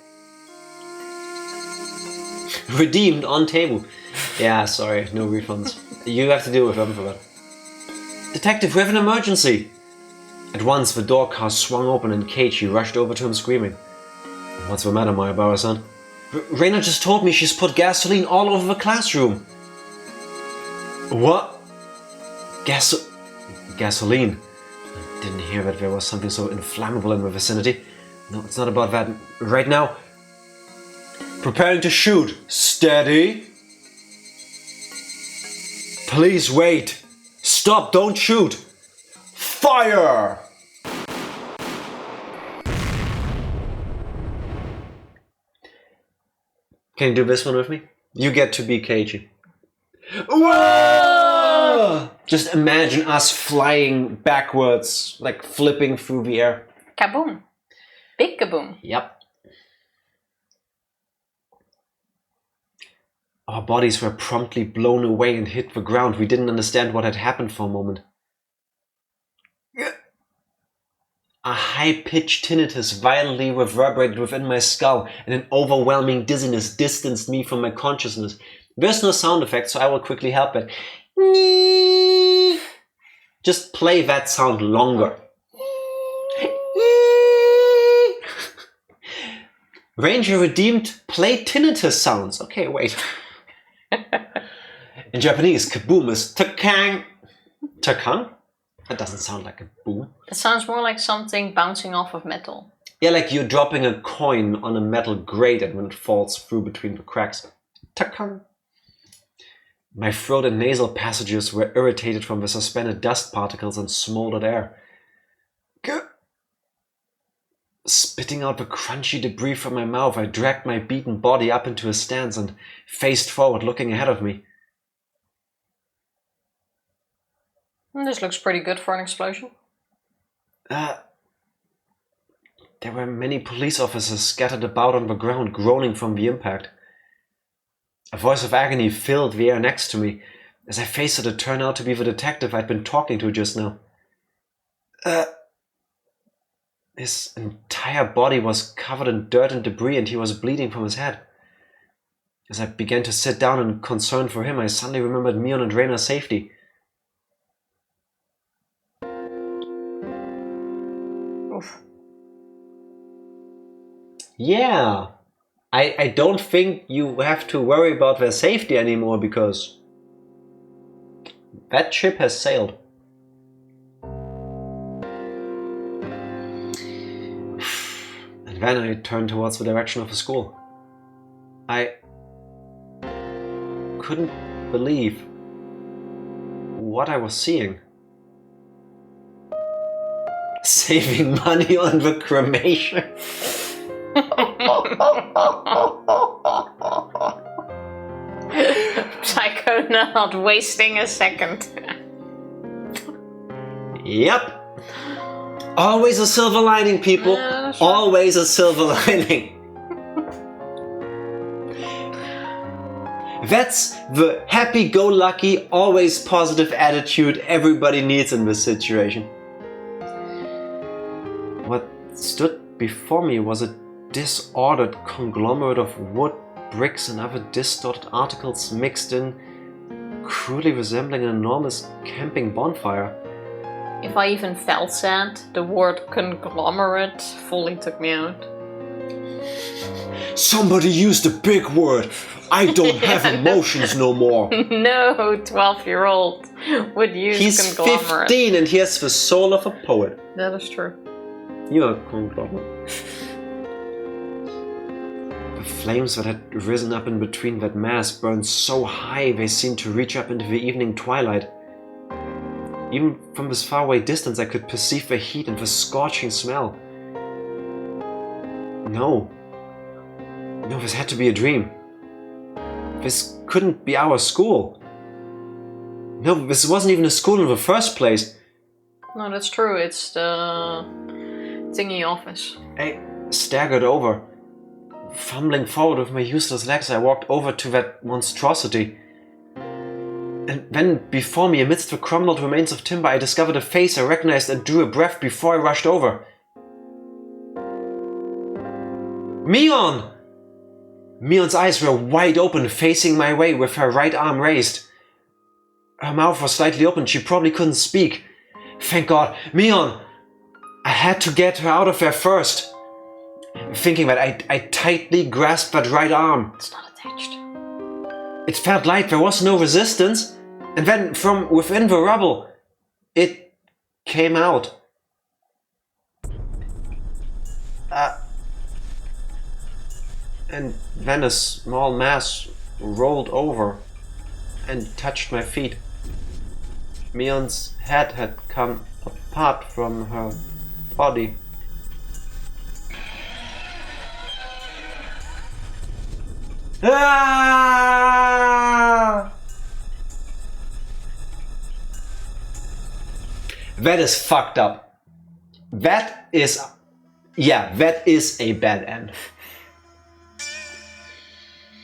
redeemed on table. Yeah, sorry, no refunds. You have to deal with them for that. Detective, we have an emergency! At once, the door car swung open and Keiichi rushed over to him screaming. What's the matter, Maebara-san? Reina just told me she's put gasoline all over the classroom. What? Gasoline? I didn't hear that there was something so inflammable in the vicinity. No, it's not about that. Right now. Preparing to shoot. Steady. Please wait. Stop, don't shoot. Fire! Can you do this one with me? You get to be Keiichi. Whoa! Just imagine us flying backwards, like flipping through the air. Kaboom. Big kaboom. Yep. Our bodies were promptly blown away and hit the ground. We didn't understand what had happened for a moment. A high-pitched tinnitus violently reverberated within my skull, and an overwhelming dizziness distanced me from my consciousness. There's no sound effect, so I will quickly help it. Just play that sound longer. Ranger redeemed, play tinnitus sounds. Okay, wait. In Japanese, kaboom is takang. Takang? That doesn't sound like a boom. It sounds more like something bouncing off of metal. Yeah, like you're dropping a coin on a metal grate and when it falls through between the cracks. Takang. My throat and nasal passages were irritated from the suspended dust particles and smoldered air. Spitting out the crunchy debris from my mouth, I dragged my beaten body up into a stance and faced forward, looking ahead of me. This looks pretty good for an explosion. There were many police officers scattered about on the ground, groaning from the impact. A voice of agony filled the air next to me as I faced it. It turned out to be the detective I'd been talking to just now. His entire body was covered in dirt and debris and he was bleeding from his head. As I began to sit down in concern for him, I suddenly remembered Mion and Reina's safety. Oof. Yeah. I don't think you have to worry about their safety anymore because that ship has sailed. And then I turned towards the direction of the school. I couldn't believe what I was seeing. Saving money on the cremation. Psycho not wasting a second. Yep. Always a silver lining, people. Right. Always a silver lining. That's the happy-go-lucky, always positive attitude everybody needs in this situation. What stood before me was a disordered conglomerate of wood, bricks and other distorted articles mixed in, cruelly resembling an enormous camping bonfire. If I even felt sad, the word conglomerate fully took me out. Somebody used a big word. I don't have emotions no more. No 12-year-old would use He's conglomerate. 15 and he has the soul of a poet. That is true. You're a conglomerate. The flames that had risen up in between that mass burned so high they seemed to reach up into the evening twilight. Even from this faraway distance I could perceive the heat and the scorching smell. No, this had to be a dream. This couldn't be our school. No, this wasn't even a school in the first place. No, that's true. It's the thingy office. I staggered over. Fumbling forward with my useless legs, I walked over to that monstrosity. And then before me, amidst the crumbled remains of timber, I discovered a face I recognized and drew a breath before I rushed over. Mion! Mion's eyes were wide open, facing my way with her right arm raised. Her mouth was slightly open, she probably couldn't speak. Thank God, Mion! I had to get her out of there first. Thinking that, I tightly grasped that right arm. It's not attached. It felt light, there was no resistance. And then from within the rubble, it came out. And then a small mass rolled over and touched my feet. Mion's head had come apart from her body. Ah! That is fucked up. That is a bad end.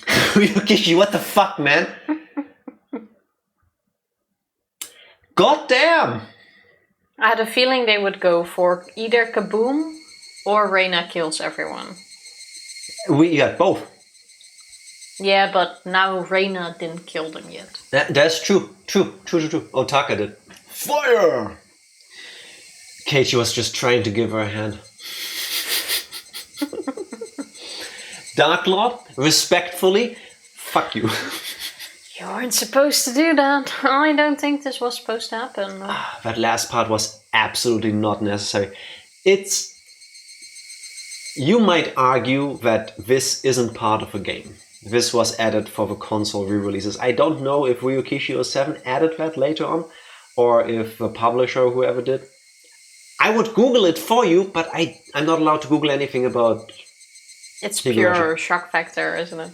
Keiichi, what the fuck, man? God damn! I had a feeling they would go for either Kaboom or Reina kills everyone. We got both. Yeah, but now Reina didn't kill them yet. That's true. True. Otaka did. Fire! Keiichi was just trying to give her a hand. Dark Lord, respectfully, fuck you. You weren't supposed to do that. I don't think this was supposed to happen. That last part was absolutely not necessary. It's You might argue that this isn't part of a game. This was added for the console re-releases. I don't know if Ryukishi 07 added that later on, or if the publisher or whoever did. I would Google it for you, but I'm not allowed to Google anything about... It's pure shock factor, isn't it?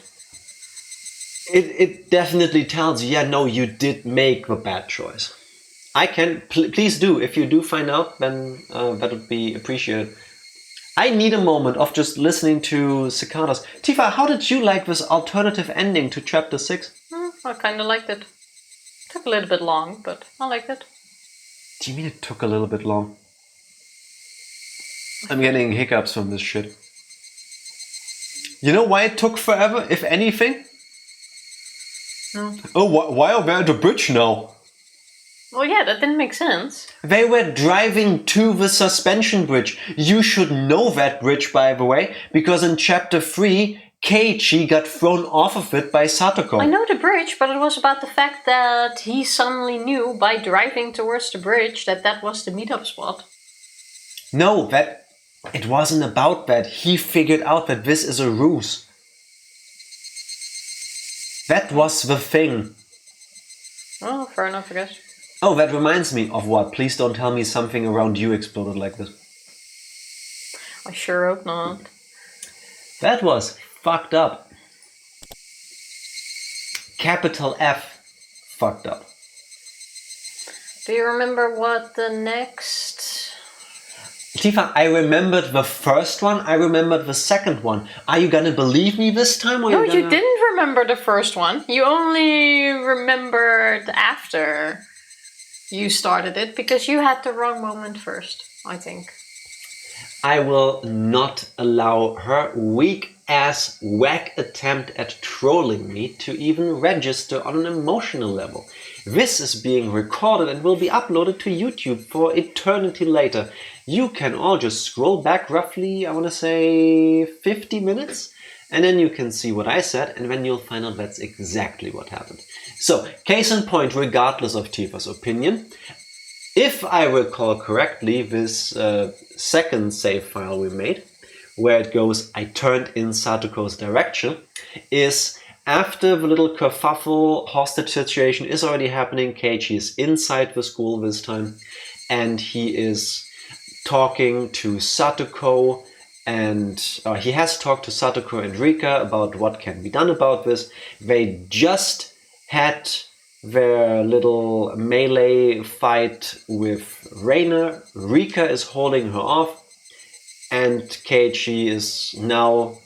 It definitely tells you, yeah, no, you did make the bad choice. I can... Please do. If you do find out, then that would be appreciated. I need a moment of just listening to cicadas. Tifa, how did you like this alternative ending to Chapter 6? I kind of liked it. Took a little bit long, but I liked it. Do you mean it took a little bit long? I'm getting hiccups from this shit. You know why it took forever, if anything? No. Oh, why are we at the bridge now? Well, yeah, that didn't make sense. They were driving to the suspension bridge. You should know that bridge, by the way, because in Chapter 3, Keiichi got thrown off of it by Satoko. I know the bridge, but it was about the fact that he suddenly knew by driving towards the bridge that was the meetup spot. No, it wasn't about that. He figured out that this is a ruse. That was the thing. Oh, fair enough, I guess. Oh, that reminds me of what? Please don't tell me something around you exploded like this. I sure hope not. That was fucked up. Capital F fucked up. Do you remember what the next... Tifa, I remembered the first one, I remembered the second one. Are you gonna believe me this time? Or No, you didn't remember the first one. You only remembered after you started it, because you had the wrong moment first, I think. I will not allow her weak-ass whack attempt at trolling me to even register on an emotional level. This is being recorded and will be uploaded to YouTube for eternity later. You can all just scroll back roughly, I want to say 50 minutes, and then you can see what I said, and then you'll find out that's exactly what happened. So, case in point, regardless of Tifa's opinion, if I recall correctly, this second save file we made, where it goes, I turned in Satoko's direction, is after the little kerfuffle hostage situation is already happening. Keiichi is inside the school this time, and he is talking to Satoko, and he has talked to Satoko and Rika about what can be done about this. They just had their little melee fight with Reina. Rika is holding her off, and Keiichi is now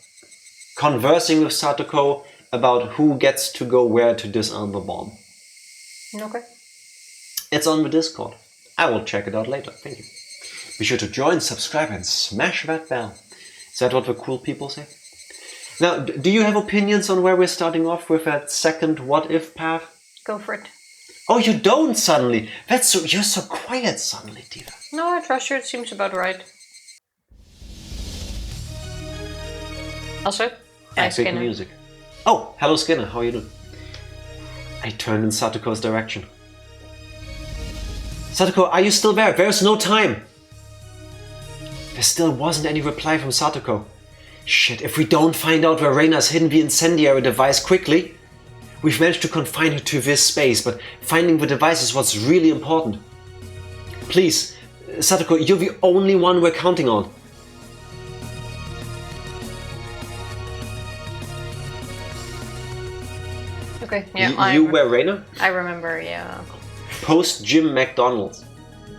conversing with Satoko about who gets to go where to disarm the bomb. Okay. It's on the Discord. I will check it out later. Thank you. Be sure to join, subscribe, and smash that bell. Is that what the cool people say? Now, do you have opinions on where we're starting off with that second what-if path? Go for it. Oh, you don't suddenly. You're so quiet suddenly, Tifa. No, I trust you. It seems about right. Also, epic Skinner. Music. Oh, hello Skinner, how are you doing? I turned in Satoko's direction. Satoko, are you still there? There's no time! There still wasn't any reply from Satoko. Shit, if we don't find out where Reina's hidden the incendiary device quickly... We've managed to confine her to this space, but finding the device is what's really important. Please, Satoko, you're the only one we're counting on. Okay, yeah. You were Reina? I remember, yeah. Post-gym McDonald's.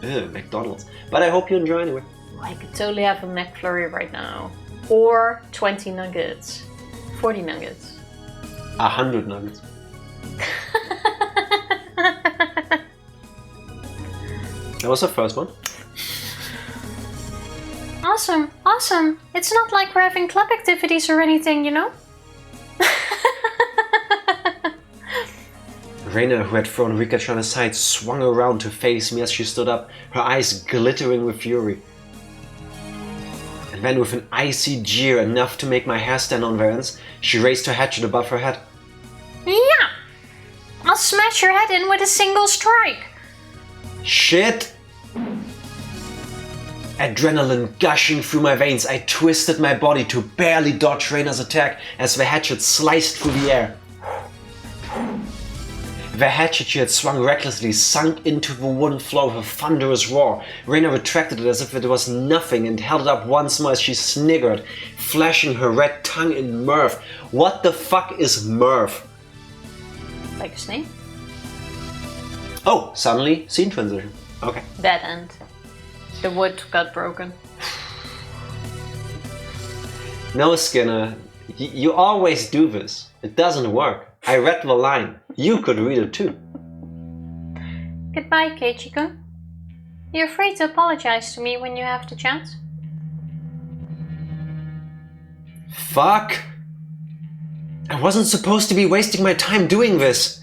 McDonald's. But I hope you enjoy anyway. I could totally have a McFlurry right now. Or 20 nuggets. 40 nuggets. 100 nuggets. That was the first one. Awesome, awesome. It's not like we're having club activities or anything, you know? Reina, who had thrown Rika-chan aside, swung around to face me as she stood up, her eyes glittering with fury. And then with an icy jeer enough to make my hair stand on their ends, she raised her hatchet above her head. Yeah! I'll smash your head in with a single strike! Shit! Adrenaline gushing through my veins, I twisted my body to barely dodge Reina's attack as the hatchet sliced through the air. The hatchet she had swung recklessly sunk into the wooden floor with a thunderous roar. Reina retracted it as if it was nothing and held it up once more as she sniggered, flashing her red tongue in mirth. What the fuck is mirth? Like a snake? Oh, suddenly scene transition. Okay. Dead end. The wood got broken. No, Skinner. You always do this. It doesn't work. I read the line. You could read it too. Goodbye, Keiichi-kun. You're free to apologize to me when you have the chance. Fuck! I wasn't supposed to be wasting my time doing this.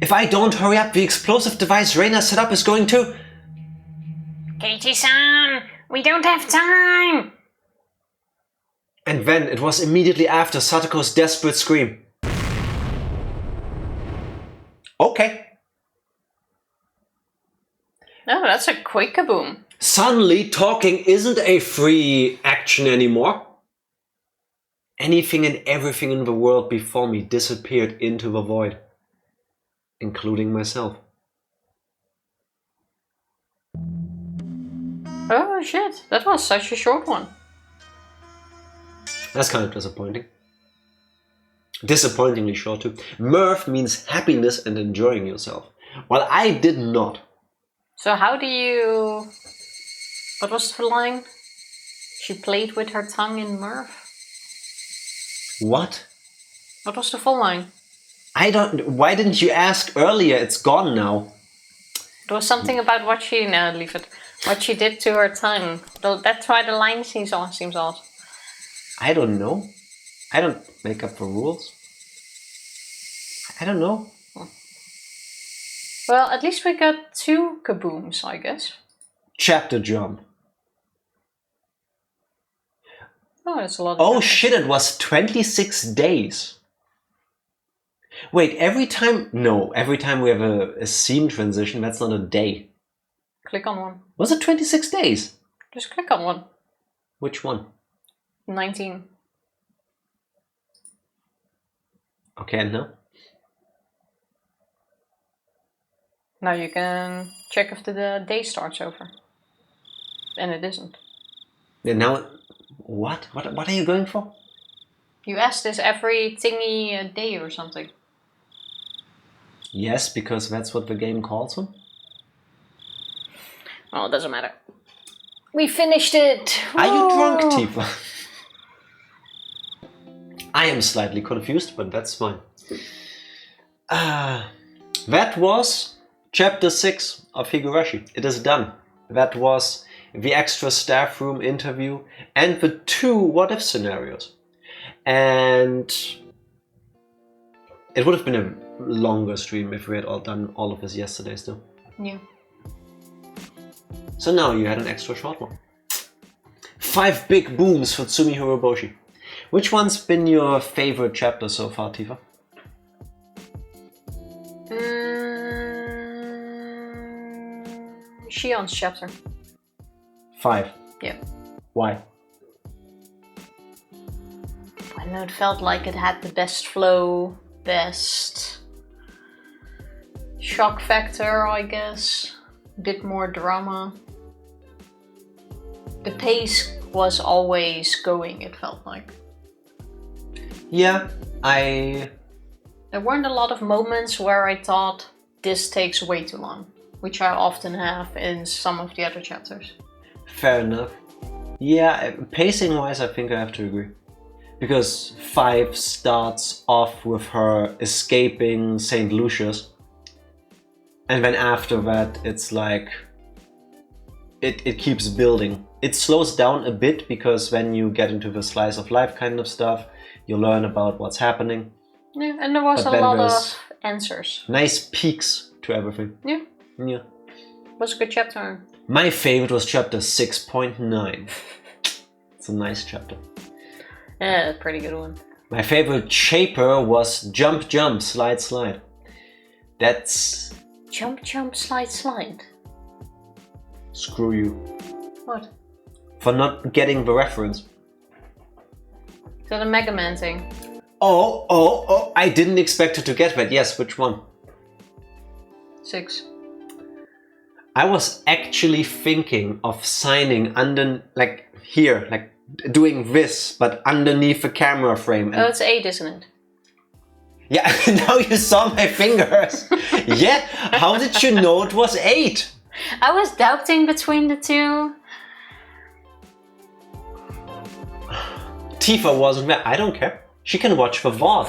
If I don't hurry up, the explosive device Reina set up is going to... Keiichi-san! We don't have time! And then it was immediately after Satoko's desperate scream. Okay. Oh, that's a quick kaboom. Suddenly, talking isn't a free action anymore. Anything and everything in the world before me disappeared into the void, including myself. Oh shit, that was such a short one. That's kind of disappointing. Disappointingly short too. Mirth means happiness and enjoying yourself. Well, I did not. So how do you... What was the line? She played with her tongue in mirth? What? What was the full line? I don't... Why didn't you ask earlier? It's gone now. There was something about what she... No, leave it. What she did to her tongue. That's why the line seems odd. I don't know. I don't make up the rules. I don't know. Well, at least we got 2 kabooms, I guess. Chapter jump. Oh, that's a lot of Oh numbers. shit, it was 26 days. Wait, every time... No, every time we have a scene transition, that's not a day. Click on one. Was it 26 days? Just click on one. Which one? 19. Okay, and now? Now you can check if the day starts over. And it isn't. And now... What? What are you going for? You ask this every thingy day or something. Yes, because that's what the game calls them. Oh, it doesn't matter. We finished it! Are you drunk, Tifa? I am slightly confused, but that's fine. That was chapter 6 of Higurashi. It is done. That was the extra staff room interview and the 2 what-if scenarios. And it would have been a longer stream if we had all done all of this yesterday still. Yeah. So now you had an extra short one. 5 big booms for Tsumihoroboshi. Which one's been your favorite chapter so far, Tifa? Shion's chapter. 5. Yeah. Why? I know it felt like it had the best flow, best shock factor, I guess. A bit more drama. The pace was always going, it felt like. Yeah, There weren't a lot of moments where I thought this takes way too long, which I often have in some of the other chapters. Fair enough. Yeah, pacing-wise, I think I have to agree. Because 5 starts off with her escaping St. Lucius. And then after that, it's like... It keeps building. It slows down a bit because when you get into the slice of life kind of stuff, you learn about what's happening. Yeah, and there was a lot of answers. Nice peaks to everything. Yeah. Yeah. It was a good chapter. My favorite was chapter 6.9. It's a nice chapter. Yeah, pretty good one. My favorite shaper was jump, jump, slide, slide. That's... Jump, jump, slide, slide. Screw you. What? for not getting the reference. So the Mega Man thing. Oh, I didn't expect her to get that. Yes, which one? 6. I was actually thinking of signing under, like here, like doing this, but underneath the camera frame. Oh, it's 8, isn't it? Yeah, now you saw my fingers. Yeah, how did you know it was 8? I was doubting between the two. Tifa wasn't there. I don't care. She can watch the VOD.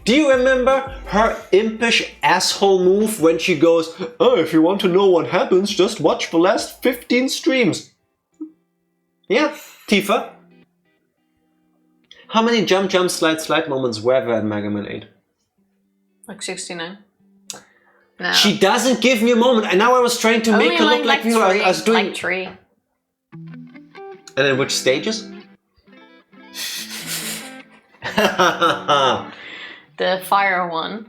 Do you remember her impish asshole move when she goes, oh, if you want to know what happens, just watch the last 15 streams. Yeah, Tifa. How many jump, slide moments were there in Mega Man 8? Like 69. No. She doesn't give me a moment, and now I was trying to make her look like me. I was doing like 3. And in which stages? The fire one.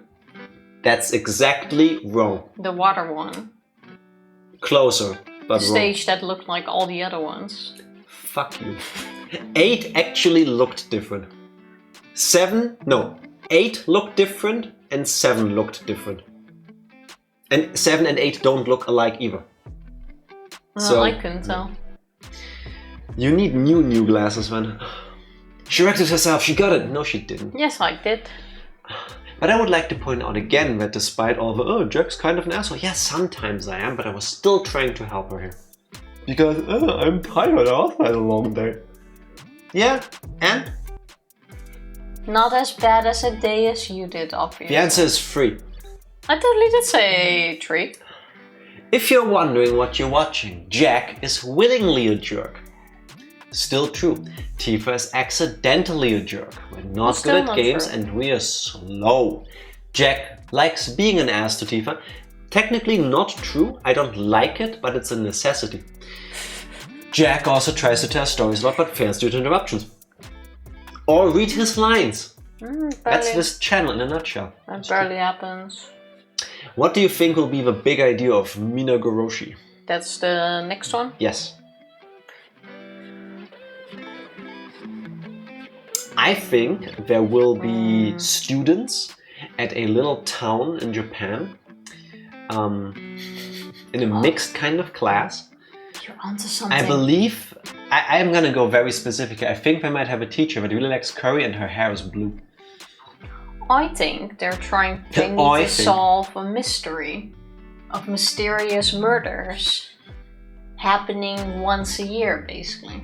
That's exactly wrong. The water one. Closer, but the stage that looked like all the other ones. Fuck you. 8 actually looked different. 8 looked different and 7 looked different. And 7 and 8 don't look alike either. Well, so I couldn't tell. You need new glasses, man. She wrecked it herself, she got it. No, she didn't. Yes, I did. But I would like to point out again that despite all the, oh, Jack's kind of an asshole. Yeah, sometimes I am, but I was still trying to help her here. Because, I'm tired after a long day. Yeah, and? Not as bad as a day as you did, obviously. The answer is 3. I totally did say 3. If you're wondering what you're watching, Jack is willingly a jerk. Still true, Tifa is accidentally a jerk. We're not good at games and we are slow. Jack likes being an ass to Tifa. Technically not true, I don't like it, but it's a necessity. Jack also tries to tell stories a lot but fails due to interruptions. Or read his lines. That's this channel in a nutshell. That barely happens. What do you think will be the big idea of Higurashi? That's the next one? Yes. I think there will be students at a little town in Japan in a mixed kind of class. You're onto something. I believe, I'm gonna go very specific. I think they might have a teacher that really likes curry and her hair is blue. I think they need to solve a mystery of mysterious murders happening once a year, basically.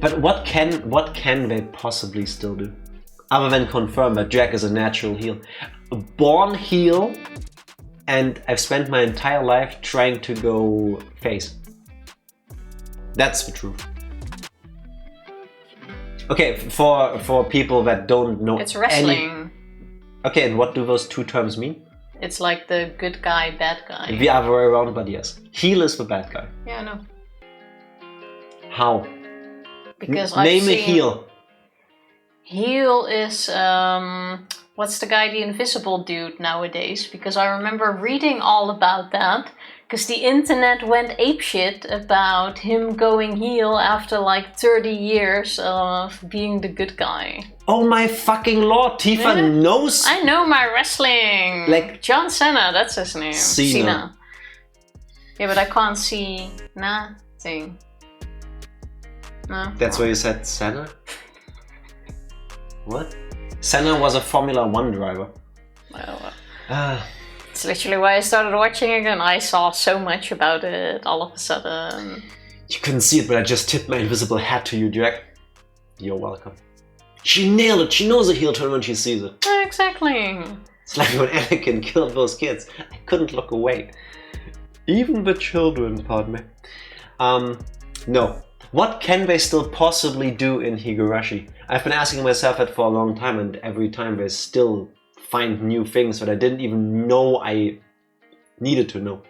But what can they possibly still do? Other than confirm that Jack is a natural heel. A born heel, and I've spent my entire life trying to go face. That's the truth. Okay, for people that don't know, it's wrestling. Okay, and what do those two terms mean? It's like the good guy, bad guy. The other way around, but yes. Heel is the bad guy. Yeah, I know. How? Because Name a heel. Heel is what's the guy, the invisible dude nowadays? Because I remember reading all about that. Because the internet went apeshit about him going heel after like 30 years of being the good guy. Oh my fucking lord, Tifa knows. I know my wrestling. Like John Cena, that's his name. Cena. Yeah, but I can't see nothing. No. That's why you said Senna? What? Senna was a Formula 1 driver. Well, it's literally why I started watching again. I saw so much about it all of a sudden. You couldn't see it, but I just tipped my invisible hat to you, Jack. You're welcome. She nailed it. She knows a heel turn when she sees it. Exactly. It's like when Anakin killed those kids. I couldn't look away. Even the children, pardon me. No. What can they still possibly do in Higurashi? I've been asking myself that for a long time, and every time they still find new things that I didn't even know I needed to know.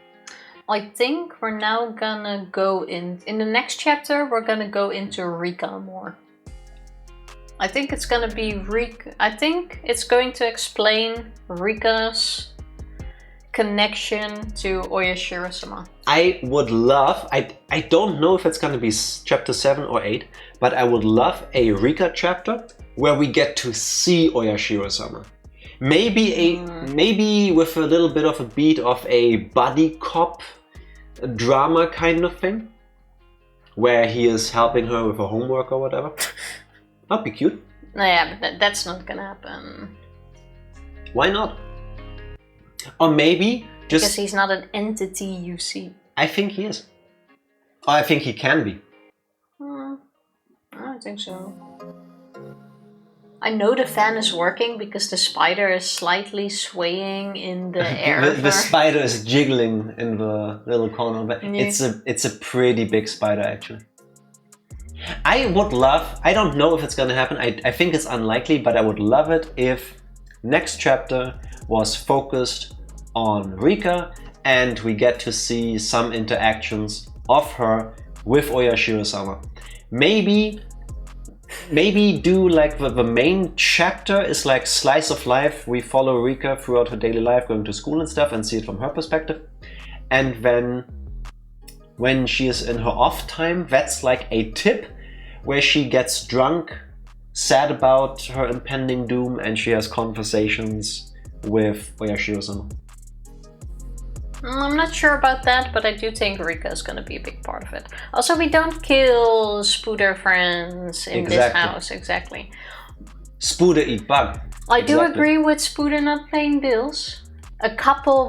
I think we're now gonna go in the next chapter, we're gonna go into Rika more. I think it's gonna be I think it's going to explain Rika's connection to Oyashiro-sama. I would love, I don't know if it's gonna be chapter 7 or 8, but I would love a Rika chapter where we get to see Oyashiro-sama. Maybe with a little bit of a beat of a buddy cop drama kind of thing, where he is helping her with her homework or whatever. That'd be cute. No, yeah, but that's not gonna happen. Why not? Or maybe just... Because he's not an entity you see. I think he is. Or I think he can be. I don't think so. I know the fan is working because the spider is slightly swaying in the air. the spider is jiggling in the little corner. But it's a pretty big spider, actually. I would love... I don't know if it's gonna happen. I think it's unlikely, but I would love it if next chapter was focused on Rika and we get to see some interactions of her with Oyashiro-sama. Maybe do like the main chapter is like slice of life. We follow Rika throughout her daily life, going to school and stuff, and see it from her perspective. And then when she is in her off time, that's like a tip where she gets drunk, sad about her impending doom, and she has conversations with Oyashiro-sama. I'm not sure about that, but I do think Rika is going to be a big part of it. Also, we don't kill Spooder friends in this house. Exactly. Spooder eat bug. I do agree with Spooder not paying bills.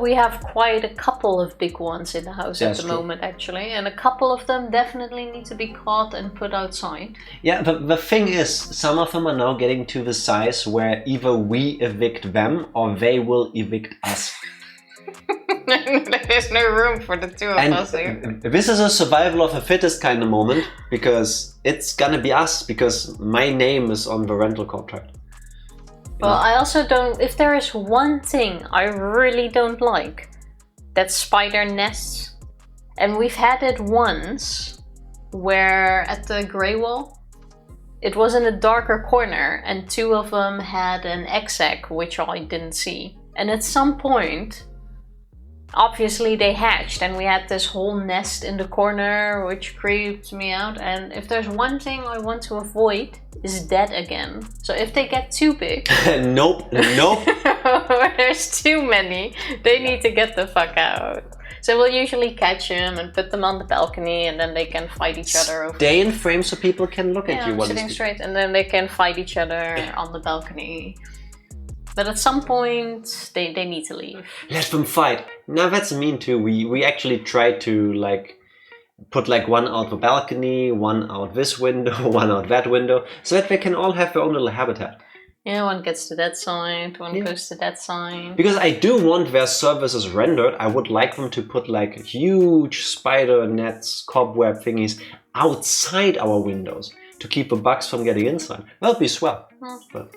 We have quite a couple of big ones in the house at the moment, actually. And a couple of them definitely need to be caught and put outside. Yeah, the thing is, some of them are now getting to the size where either we evict them or they will evict us. There's no room for the two of us here. This is a survival of the fittest kind of moment, because it's gonna be us, because my name is on the rental contract. Well, I also don't... If there is one thing I really don't like, that's spider nests. And we've had it once, where at the grey wall, it was in a darker corner, and two of them had an egg, which I didn't see. And at some point... Obviously they hatched and we had this whole nest in the corner, which creeped me out. And if there's one thing I want to avoid, is dead again. So if they get too big... Nope. There's too many. They need to get the fuck out. So we'll usually catch them and put them on the balcony, and then they can fight each other over. Stay in frame so people can look at you. Yeah, sitting straight, and then they can fight each other on the balcony. But at some point, they need to leave. Let them fight. Now that's mean too. We actually tried to like put like one out the balcony, one out this window, one out that window, so that they can all have their own little habitat. Yeah, one gets to that side, one goes to that side. Because I do want their services rendered. I would like them to put like huge spider nets, cobweb thingies outside our windows to keep the bugs from getting inside. That would be swell. But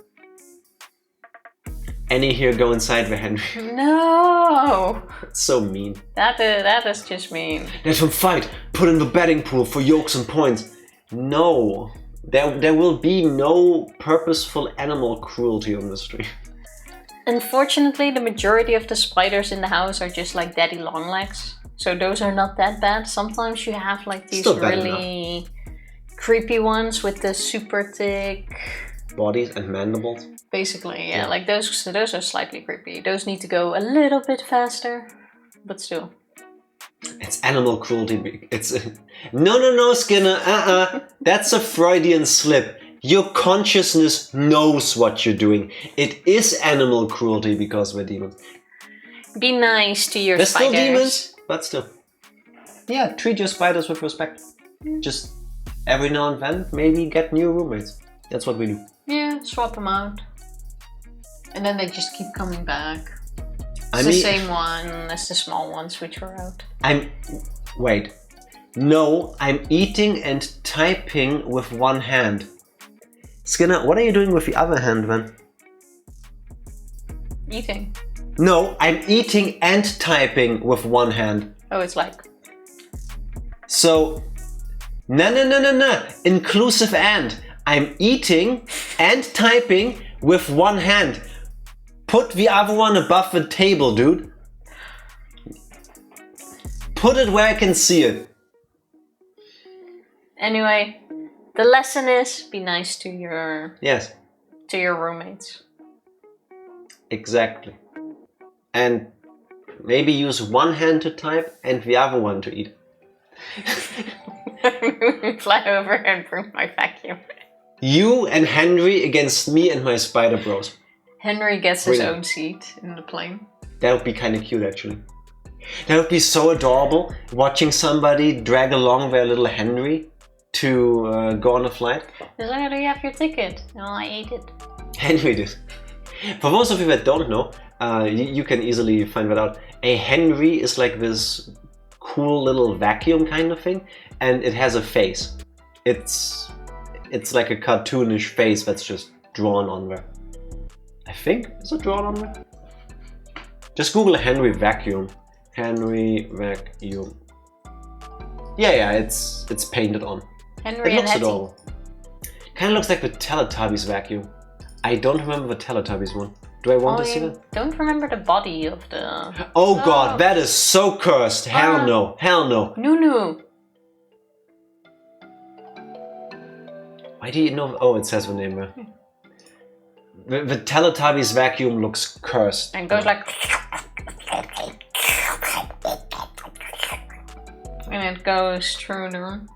Annie here, go inside the Henry. No! That's so mean. That is just mean. Let them fight! Put in the betting pool for yolks and points. No. There will be no purposeful animal cruelty on the street. Unfortunately, the majority of the spiders in the house are just like daddy long legs. So those are not that bad. Sometimes you have like these really creepy ones with the super thick... bodies and mandibles. Basically, yeah. Like those are slightly creepy. Those need to go a little bit faster, but still. It's animal cruelty. It's no, Skinner. That's a Freudian slip. Your consciousness knows what you're doing. It is animal cruelty because we're demons. Be nice to your spiders. They're still demons, but still. Yeah, treat your spiders with respect. Just every now and then, maybe get new roommates. That's what we do. Yeah, swap them out. And then they just keep coming back. It's the same one as the small ones which were out. Wait. No, I'm eating and typing with one hand. Skinner, what are you doing with the other hand then? Eating. No, I'm eating and typing with one hand. Oh, it's like... So... No. Inclusive and. I'm eating and typing with one hand. Put the other one above the table, dude. Put it where I can see it. Anyway, the lesson is be nice to your roommates. Exactly. And maybe use one hand to type and the other one to eat. Fly over and bring my vacuum. You and Henry against me and my spider bros. Henry gets his own seat in the plane. That would be kind of cute, actually. That would be so adorable, watching somebody drag along their little Henry to go on a flight. Do you have your ticket? No, I ate it. Henry did. For those of you that don't know, you can easily find that out. A Henry is like this cool little vacuum kind of thing, and it has a face. It's like a cartoonish face that's just drawn on there. I think, is it drawn on there? Just Google Henry vacuum. Henry vacuum. Yeah, it's painted on. Henry it looks and adorable. Kind of looks like the Teletubbies vacuum. I don't remember the Teletubbies one. Do I want to see that? Don't remember the body of the... Oh god, that is so cursed. Hell no. Hell no. Nunu. Why do you know? Oh, it says the name there. The Teletubbies vacuum looks cursed. And goes like... And it goes through the room.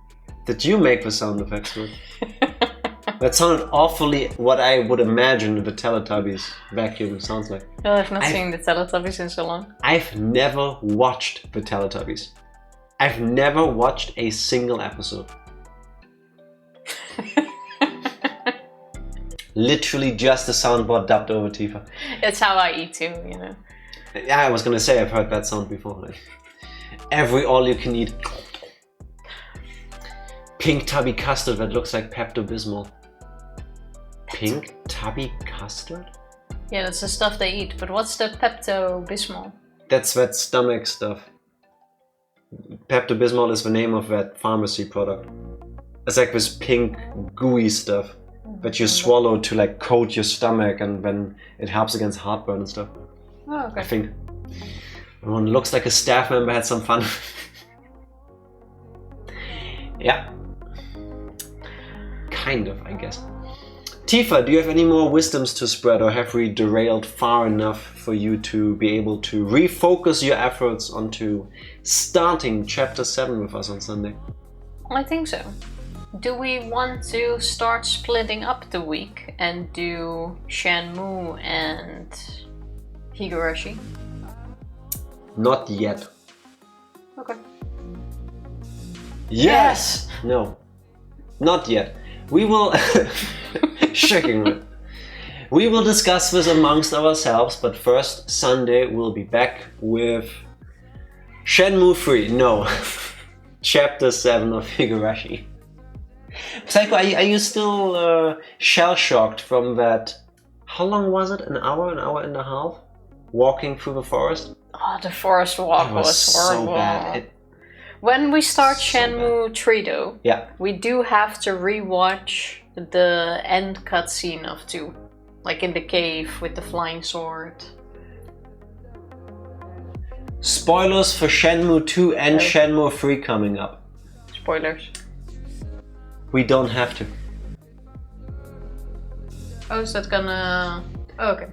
Did you make the sound effects for it? That sounded awfully what I would imagine the Teletubbies vacuum sounds like. Well, I've not seen the Teletubbies in so long. I've never watched the Teletubbies. I've never watched a single episode. Literally just the soundboard dubbed over Tifa. It's how I eat too, you know. Yeah, I was gonna say I've heard that sound before. Like, every all-you-can-eat pink tubby custard that looks like Pepto-Bismol. Pink tubby custard? Yeah, that's the stuff they eat. But what's the Pepto-Bismol? That's that stomach stuff. Pepto-Bismol is the name of that pharmacy product. It's like this pink gooey stuff that you swallow to like coat your stomach, and then it helps against heartburn and stuff. Oh, okay. I think. Everyone looks like a staff member had some fun. Yeah. Kind of, I guess. Tifa, do you have any more wisdoms to spread, or have we derailed far enough for you to be able to refocus your efforts onto starting chapter 7 with us on Sunday? I think so. Do we want to start splitting up the week and do Shenmue and Higurashi? Not yet. Okay. Yes! No. Not yet. We will... Shaking it. We will discuss this amongst ourselves, but first, Sunday we'll be back with Shenmue 3. No. Chapter 7 of Higurashi. Psycho, are you still shell-shocked from that... How long was it? An hour and a half? Walking through the forest? Oh, the forest walk was horrible. So bad. When we start Shenmue 3 though, yeah, we do have to rewatch the end cutscene of 2. Like in the cave with the flying sword. Spoilers for Shenmue 2 and Shenmue 3 coming up. Spoilers. We don't have to. Oh, is that gonna... Oh, okay.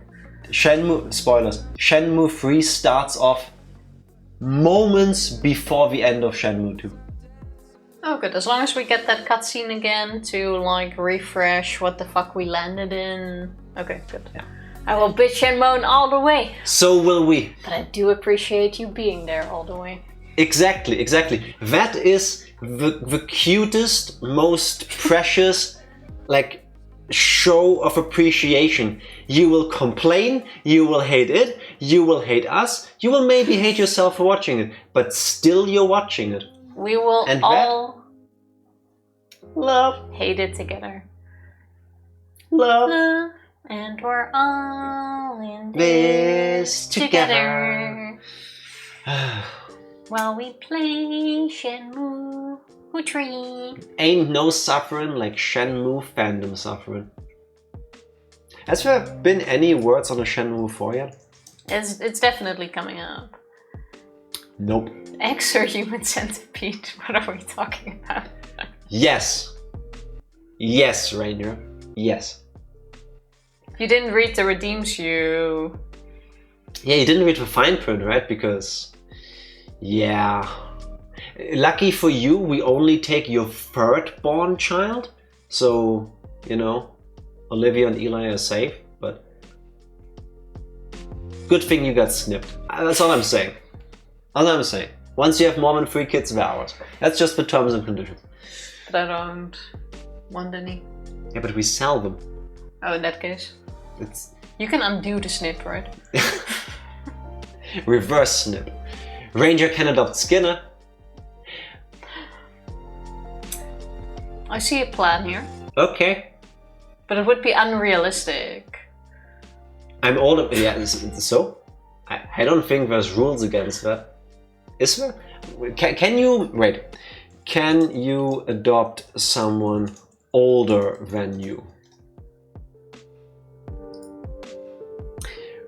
Spoilers. Shenmue 3 starts off moments before the end of Shenmue 2. Oh, good. As long as we get that cutscene again to like refresh what the fuck we landed in. Okay, good. Yeah. I will bitch and moan all the way. So will we. But I do appreciate you being there all the way. Exactly, exactly. That is the cutest, most precious, like, show of appreciation. You will complain, you will hate it, you will hate us, you will maybe hate yourself for watching it, but still you're watching it. We will and all love, hate it together. Love. And we're all in this together. While we play Shenmue 3. Ain't no suffering like Shenmue fandom suffering. Has there been any words on a Shenmue 4 yet? It's definitely coming up. Nope. Eggs or human centipede? What are we talking about? Yes. Yes, Rainier. Yes. You didn't read the redeems you... Yeah, you didn't read the fine print, right? Because... Yeah... Lucky for you, we only take your third born child. So, you know, Olivia and Eli are safe, but... Good thing you got snipped. That's all I'm saying. That's all I'm saying. Once you have more than 3 kids, they're ours. That's just the terms and conditions. But I don't want any. Yeah, but we sell them. Oh, in that case. It's... You can undo the snip, right? Reverse snip. Ranger can adopt Skinner. I see a plan here. Okay. But it would be unrealistic. I'm older. Yeah, so? I don't think there's rules against that. Is there? Can you... Wait. Can you adopt someone older than you?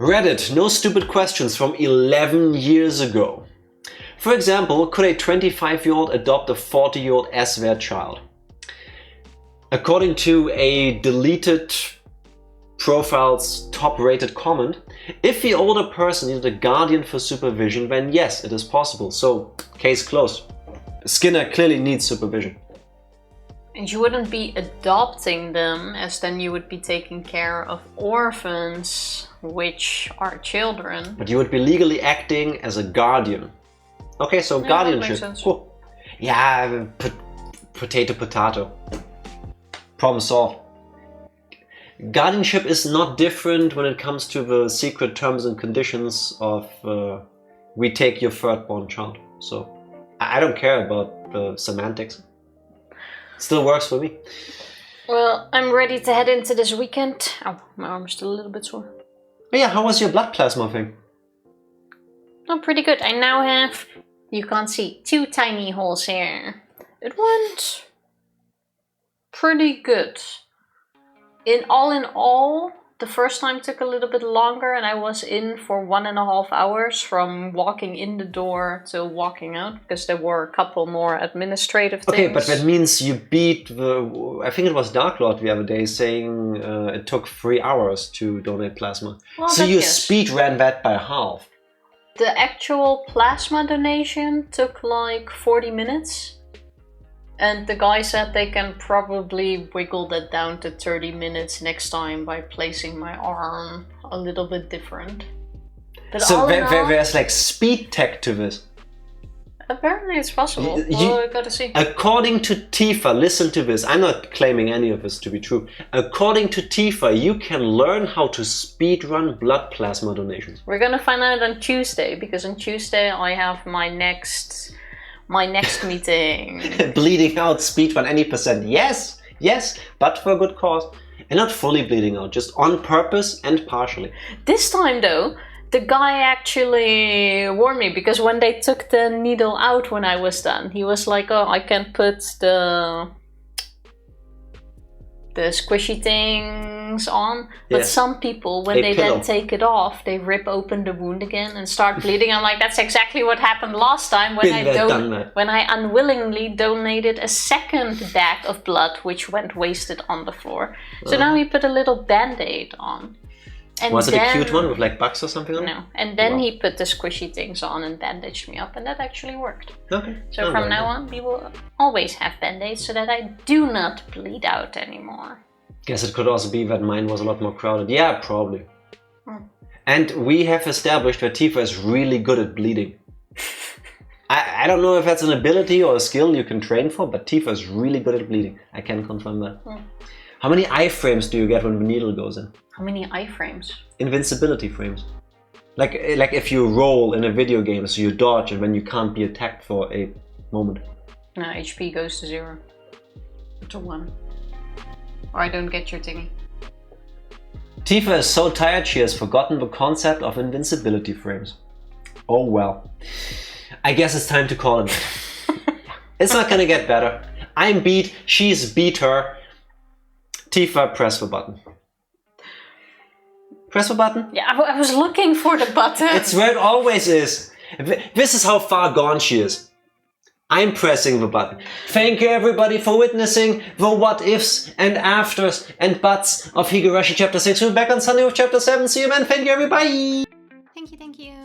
Reddit, no stupid questions from 11 years ago. For example, could a 25-year-old adopt a 40-year-old as their child? According to a deleted profile's top-rated comment, if the older person needed a guardian for supervision, then yes, it is possible. So, case closed. Skinner clearly needs supervision. And you wouldn't be adopting them, as then you would be taking care of orphans, which are children. But you would be legally acting as a guardian. Okay, so yeah, guardianship. That makes sense. Cool. Yeah, potato. Problem solved. Guardianship is not different when it comes to the secret terms and conditions of we take your third-born child. So I don't care about the semantics. Still works for me. Well, I'm ready to head into this weekend. Oh, my arm is still a little bit sore. Oh yeah, how was your blood plasma thing? Oh, pretty good. I now have, you can't see, 2 tiny holes here. It went pretty good. In all, the first time took a little bit longer, and I was in for 1.5 hours from walking in the door to walking out, because there were a couple more administrative things. Okay, but that means you beat the... I think it was Dark Lord the other day saying it took 3 hours to donate plasma. Well, so you speed ran that by half. The actual plasma donation took like 40 minutes. And the guy said they can probably wiggle that down to 30 minutes next time by placing my arm a little bit different. But so there's like speed tech to this. Apparently it's possible. I gotta see. According to Tifa, listen to this. I'm not claiming any of this to be true. According to Tifa, you can learn how to speedrun blood plasma donations. We're gonna find out on Tuesday, because on Tuesday I have my next meeting. Bleeding out speedrun any percent. Yes, but for a good cause. And not fully bleeding out, just on purpose and partially. This time though, the guy actually warned me, because when they took the needle out when I was done, he was like, oh, I can put the squishy things on, but yeah. Some people, when they then take it off, they rip open the wound again and start bleeding. I'm like, that's exactly what happened last time when I unwillingly donated a second bag of blood, which went wasted on the floor. So now we put a little band-aid on. And was it a cute one with like bugs or something on it? No, and then he put the squishy things on and bandaged me up, and that actually worked. Okay. So from now on, we will always have band-aids so that I do not bleed out anymore. Guess it could also be that mine was a lot more crowded. Yeah, probably. And we have established that Tifa is really good at bleeding. I don't know if that's an ability or a skill you can train for, but Tifa is really good at bleeding. I can confirm that. How many iframes do you get when the needle goes in? How many iframes? Invincibility frames. Like if you roll in a video game, so you dodge and then you can't be attacked for a moment. No, HP goes to 0. To 1. Or I don't get your thingy. Tifa is so tired she has forgotten the concept of invincibility frames. Oh well. I guess it's time to call it. It's not gonna get better. I'm beat, she's beat her. Tifa, press the button. Press the button? Yeah, I was looking for the button. It's where it always is. This is how far gone she is. I'm pressing the button. Thank you everybody for witnessing the what ifs and afters and buts of Higurashi chapter 6. We'll be back on Sunday with chapter 7. See you then. Thank you everybody. Thank you, thank you.